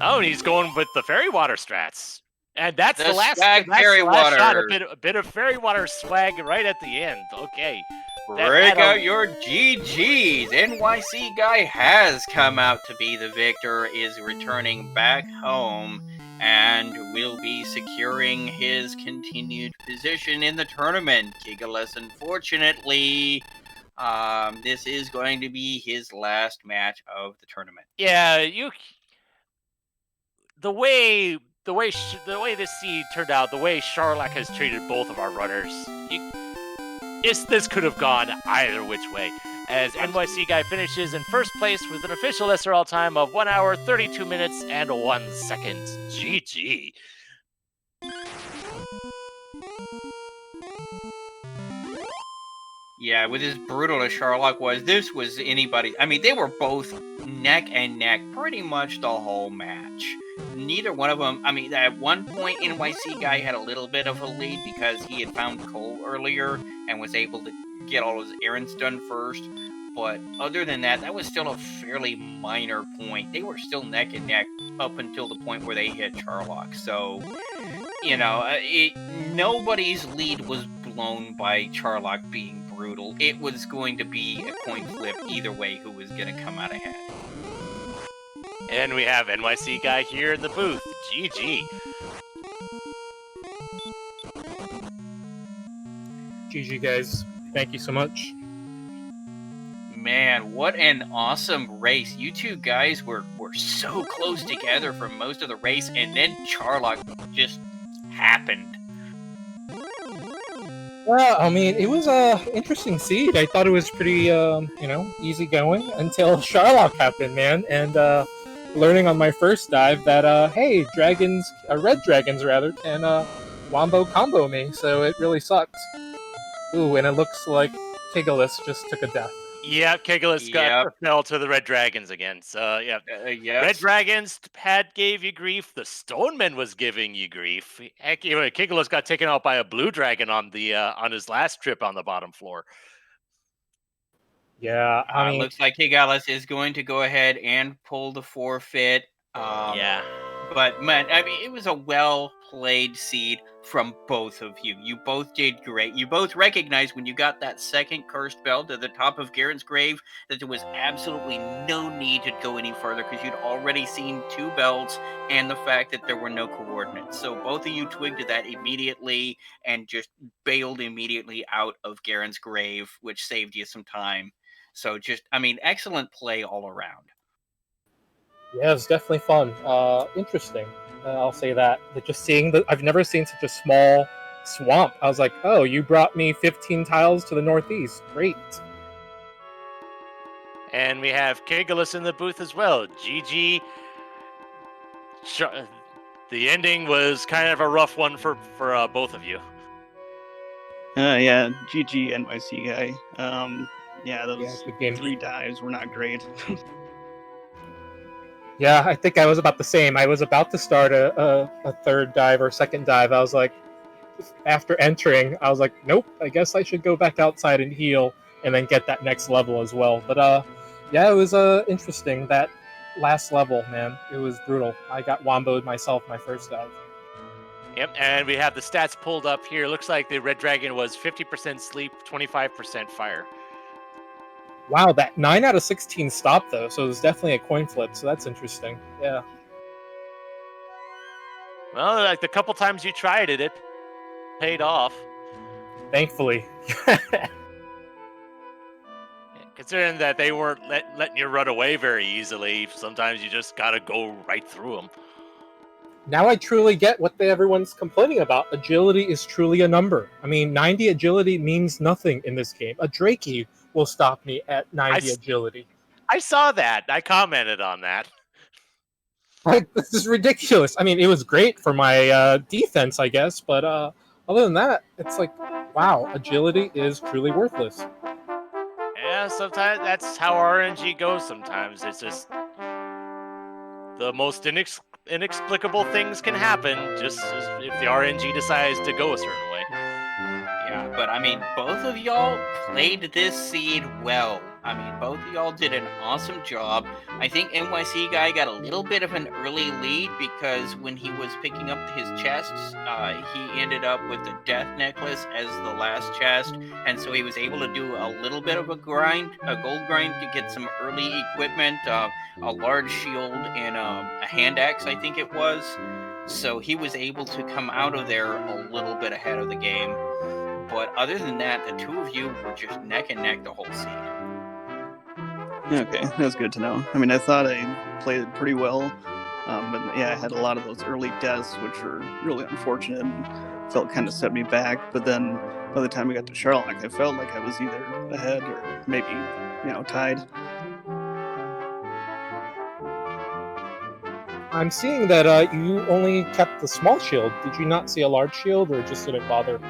Oh, and he's going with the fairy water strats. And that's the last fairy water shot. A bit of fairy water swag right at the end. Okay. Break out your GGs. NYC guy has come out to be the victor, is returning back home, and will be securing his continued position in the tournament. Kigalas, unfortunately, this is going to be his last match of the tournament. Yeah, the way this seed turned out, the way Charlock has treated both of our runners, this could have gone either which way. As NYC guy finishes in first place with an official SRL time of 1 hour, 32 minutes, and 1 second. GG. Yeah, with as brutal as Charlock was, this was anybody. I mean, they were both neck and neck pretty much the whole match. Neither one of them, I mean, at one point, NYC guy had a little bit of a lead because he had found coal earlier and was able to get all his errands done first. But other than that, that was still a fairly minor point. They were still neck and neck up until the point where they hit Charlock. So, you know, nobody's lead was blown by Charlock being brutal. It was going to be a coin flip either way who was going to come out ahead. And we have NYC guy here in the booth. GG. GG, guys. Thank you so much. Man, what an awesome race. You two guys were so close together for most of the race, and then Charlock just happened. Well, I mean, it was a interesting seed. I thought it was pretty, easy going until Charlock happened, man. And learning on my first dive that, hey, red dragons rather, can wombo combo me. So it really sucked. Ooh, and it looks like Kigalas just took a death. Yeah, Kigalas fell to the red dragons again. So yeah, red dragons gave you grief. The Stoneman was giving you grief. Heck, Kigalas got taken out by a blue dragon on his last trip on the bottom floor. Yeah, I mean, looks like Kigalas is going to go ahead and pull the forfeit. Yeah, But man, I mean, it was a well played seed from both of you. You both did great. You both recognized when you got that second cursed bell to the top of Garen's grave that there was absolutely no need to go any further because you'd already seen 2 bells and the fact that there were no coordinates. So both of you twigged to that immediately and just bailed immediately out of Garen's grave, which saved you some time. So just, I mean, excellent play all around. Yeah, it's definitely fun. Interesting. I'll say that. But just seeing I've never seen such a small swamp. I was like, oh, you brought me 15 tiles to the northeast. Great. And we have Kigalas in the booth as well. GG. The ending was kind of a rough one for both of you. Yeah, GG NYC guy. Those good game. 3 dives were not great. Yeah, I think I was about the same. I was about to start a third dive or second dive. I was like, after entering, I was like, nope, I guess I should go back outside and heal and then get that next level as well. But yeah, it was interesting. That last level, man, it was brutal. I got womboed myself my first dive. Yep, and we have the stats pulled up here. Looks like the Red Dragon was 50% sleep, 25% fire. Wow, that 9 out of 16 stopped though, so it was definitely a coin flip. So that's interesting. Yeah. Well, like the couple times you tried it, it paid off. Thankfully. Considering that they weren't letting you run away very easily, sometimes you just gotta go right through them. Now I truly get what everyone's complaining about. Agility is truly a number. I mean, 90 agility means nothing in this game. A Drakey will stop me at 90 agility. I saw that. I commented on that. Like, this is ridiculous. I mean, it was great for my defense, I guess, but other than that, it's like, wow, agility is truly worthless. Yeah, sometimes that's how RNG goes sometimes. It's just the most inexplicable things can happen just if the RNG decides to go a certain way. Yeah, but I mean, both of y'all played this seed well. I mean, both of y'all did an awesome job. I think NYC guy got a little bit of an early lead because when he was picking up his chests, he ended up with the death necklace as the last chest, and so he was able to do a little bit of a gold grind to get some early equipment, a large shield and a hand axe, I think it was. So he was able to come out of there a little bit ahead of the game. But other than that, the two of you were just neck and neck the whole seed. Okay, that's good to know. I mean, I thought I played it pretty well, but yeah, I had a lot of those early deaths, which were really unfortunate and felt kind of set me back. But then by the time we got to Sherlock, I felt like I was either ahead or maybe, tied. I'm seeing that you only kept the small shield. Did you not see a large shield, or just didn't bother?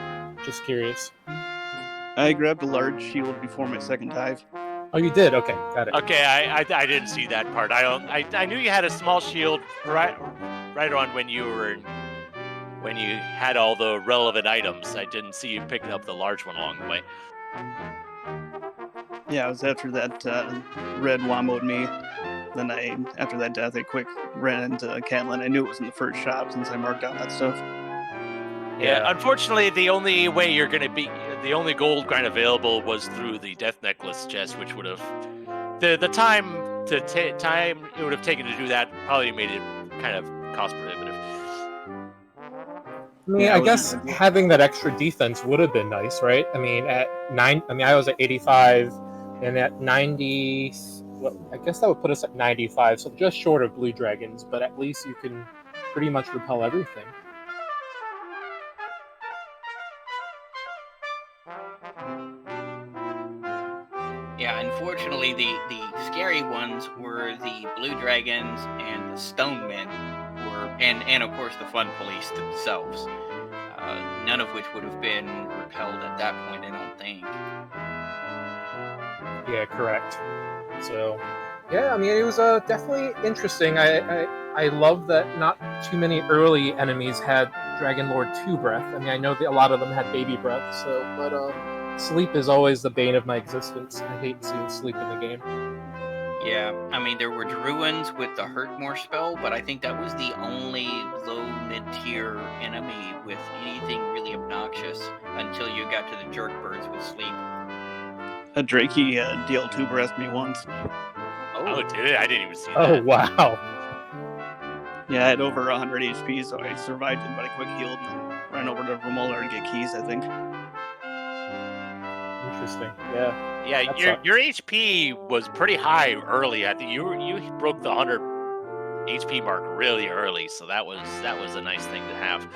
Just curious. I grabbed a large shield before my second dive. Oh, you did? Okay, got it. Okay, I didn't see that part. I knew you had a small shield right on when you had all the relevant items. I didn't see you picking up the large one along the way. Yeah, it was after that red womboed me. Then after that death, I quick ran into Catlin. I knew it was in the first shop since I marked down that stuff. Yeah, unfortunately, the only way you're going to be the only gold grind available was through the death necklace chest, which would have the time it would have taken to do that probably made it kind of cost prohibitive. I mean, I guess having that extra defense would have been nice, right? I mean, I was at 85, and at 90. Well, I guess that would put us at 95, so just short of Blue Dragons, but at least you can pretty much repel everything. Yeah, unfortunately, the scary ones were the Blue Dragons and the Stone Men, and of course the Fun Police themselves. None of which would have been repelled at that point, I don't think. Yeah, correct. So, yeah, I mean, it was definitely interesting. I love that not too many early enemies had Dragon Lord 2 breath. I mean, I know that a lot of them had baby breath, but sleep is always the bane of my existence. I hate seeing sleep in the game. Yeah, I mean, there were Druins with the Hurtmore spell, but I think that was the only low mid-tier enemy with anything really obnoxious until you got to the Jerkbirds with Sleep. A Drakey DL2 breast me once. Oh, did it? I didn't even see Oh that. wow. Yeah, I had over 100 HP, so I survived it, but I quick healed and then ran over to Romuller to get keys, I think. Interesting. Yeah. Yeah, That your sucks. HP was pretty high early. I think you broke the 100 HP mark really early, so that was a nice thing to have.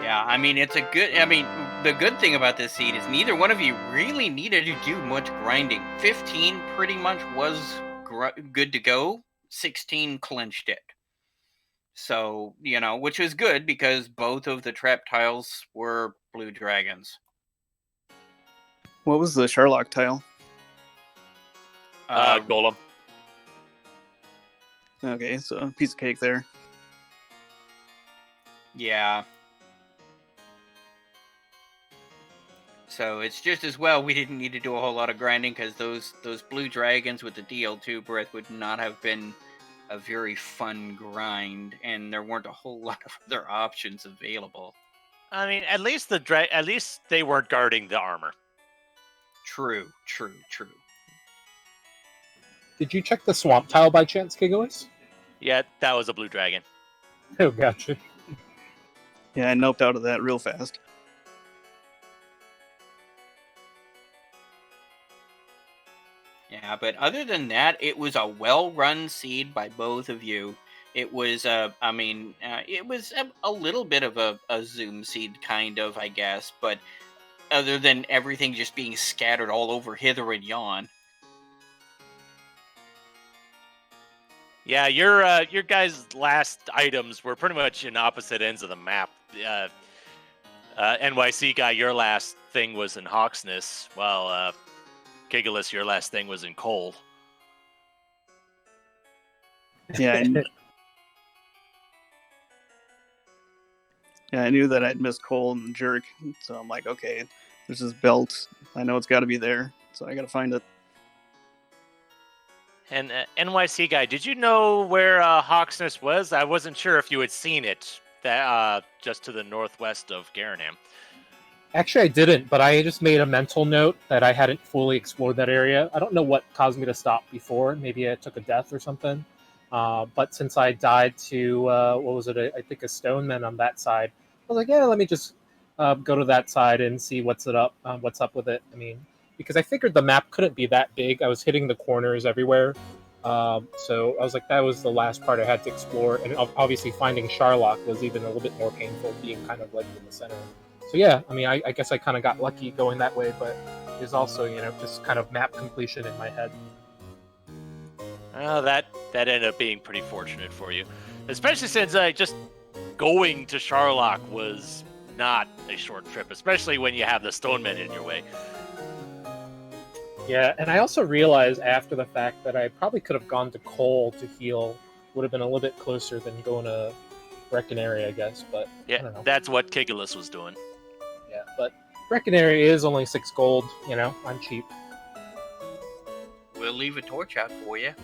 Yeah, I mean, it's a good. I mean, the good thing about this seed is neither one of you really needed to do much grinding. 15 pretty much was good to go. 16 clinched it. So, which was good because both of the trap tiles were blue dragons. What was the Sherlock tile? Golem. Okay, so a piece of cake there. Yeah. So it's just as well we didn't need to do a whole lot of grinding because those blue dragons with the DL2 breath would not have been a very fun grind, and there weren't a whole lot of other options available. I mean, at least at least they weren't guarding the armor. True. Did you check the swamp tile by chance, Kigalas? Yeah, that was a blue dragon. Oh, gotcha. Yeah, I noped out of that real fast. Yeah, but other than that, it was a well-run seed by both of you. It was, it was a little bit of a Zoom seed, kind of, I guess, but other than everything just being scattered all over hither and yon. Yeah, your guys' last items were pretty much in opposite ends of the map. NYC guy, your last thing was in Hawksness, while Kigalas, your last thing was in Coal. Yeah, I knew that I'd missed Cole and the Jerk, so I'm like, okay, there's this belt. I know it's got to be there, so I got to find it. And NYC guy, did you know where Hawksness was? I wasn't sure if you had seen it. That just to the northwest of Garanham. Actually, I didn't, but I just made a mental note that I hadn't fully explored that area. I don't know what caused me to stop before. Maybe I took a death or something. But since I died to, what was it? I think a stoneman on that side. I was like, yeah, let me just go to that side and see what's up with it. I mean, because I figured the map couldn't be that big. I was hitting the corners everywhere. So I was like, that was the last part I had to explore. And obviously finding Sharlock was even a little bit more painful, being kind of like in the center. So yeah, I mean, I guess I kind of got lucky going that way, but there's also, just kind of map completion in my head. Well, that ended up being pretty fortunate for you, especially since just going to Sharlock was not a short trip, especially when you have the Stonemen in your way. Yeah, and I also realized after the fact that I probably could have gone to Cole to heal. Would have been a little bit closer than going to Breckenary, I guess, but I Yeah, don't know. that's what Kigalas was doing. Yeah, but Breckenary is only 6 gold, I'm cheap. We'll leave a torch out for you.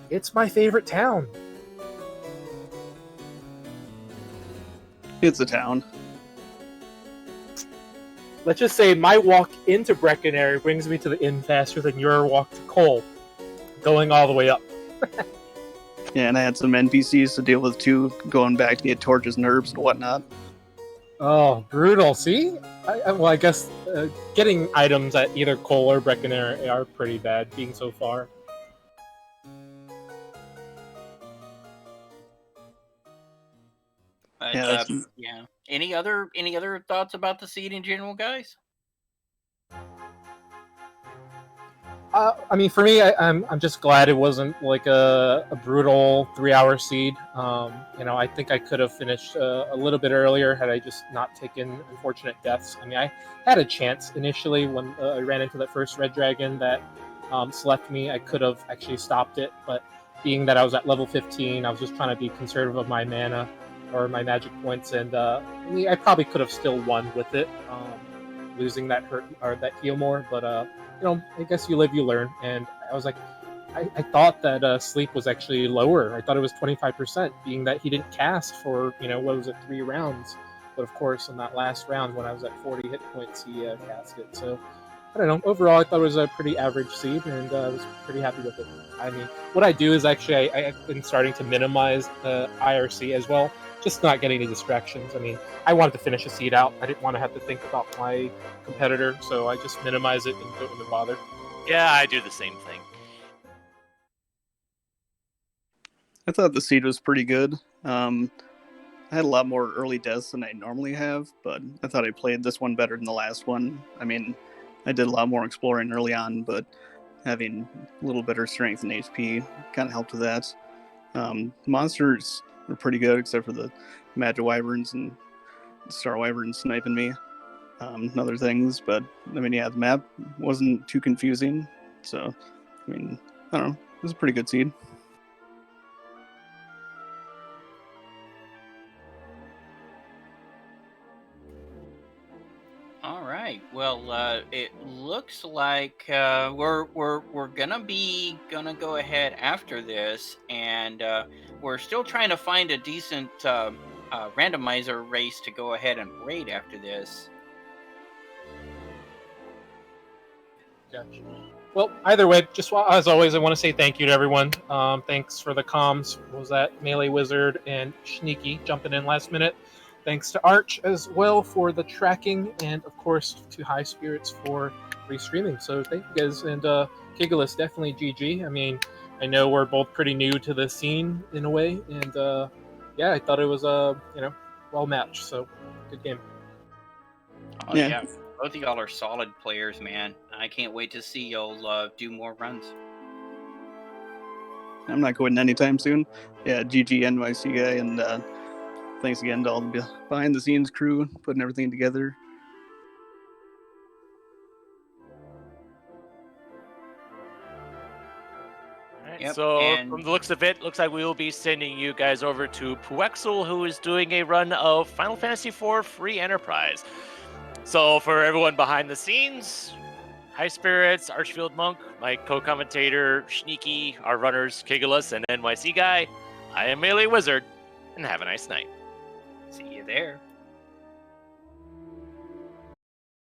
It's my favorite town. It's a town. Let's just say my walk into Breckenary brings me to the inn faster than your walk to Cole, going all the way up. Yeah, and I had some NPCs to deal with too, going back to get torches and herbs and whatnot. Oh, brutal. See? I guess getting items at either Cole or Breckenary are pretty bad, being so far. But, Yeah, yeah. Any other thoughts about the seed in general, guys? I mean, for me, I'm just glad it wasn't like a brutal 3-hour seed. I think I could have finished a little bit earlier had I just not taken unfortunate deaths. I mean, I had a chance initially when I ran into that first red dragon that select me. I could have actually stopped it, but being that I was at level 15, I was just trying to be conservative of my mana or my magic points, and I probably could have still won with it, losing that hurt or that heal more, but I guess you live, you learn. And I was like, I thought that sleep was actually lower. I thought it was 25%, being that he didn't cast for, what was it, 3 rounds. But of course, in that last round, when I was at 40 hit points, he cast it. So I don't know. Overall, I thought it was a pretty average seed, and I was pretty happy with it. I mean, what I do is actually I've been starting to minimize IRC as well, just not getting any distractions. I mean, I wanted to finish a seed out. I didn't want to have to think about my competitor, so I just minimize it and don't even bother. Yeah, I do the same thing. I thought the seed was pretty good. I had a lot more early deaths than I normally have, but I thought I played this one better than the last one. I mean, I did a lot more exploring early on, but having a little better strength and HP kind of helped with that. Monsters were pretty good, except for the Magic Wyverns and Star Wyverns sniping me and other things. But, I mean, yeah, the map wasn't too confusing. So, I mean, I don't know. It was a pretty good seed. All right. Well, it looks like we're gonna go ahead after this, and we're still trying to find a decent randomizer race to go ahead and raid after this. Gotcha. Well, either way, just as always, I want to say thank you to everyone. Thanks for the comms. What was that? Melee Wizard and Sneaky jumping in last minute. Thanks to Arch as well for the tracking, and of course to High Spirits for restreaming. So thank you guys, and Kigalas, definitely GG. I mean, I know we're both pretty new to the scene in a way, and yeah, I thought it was well matched. So good game. Oh Yeah. yeah. Both of y'all are solid players, man. I can't wait to see y'all do more runs. I'm not going anytime soon. Yeah, GG NYC guy, and thanks again to all the behind the scenes crew putting everything together. Alright, Yep, so and- from the looks of it, looks like we will be sending you guys over to Puexel, who is doing a run of Final Fantasy IV Free Enterprise. So for everyone behind the scenes, High Spirits, Archfield Monk, my co-commentator, Sneaky, our runners, Kigalas, and NYC Guy, I am Melee Wizard, and have a nice night. See you there.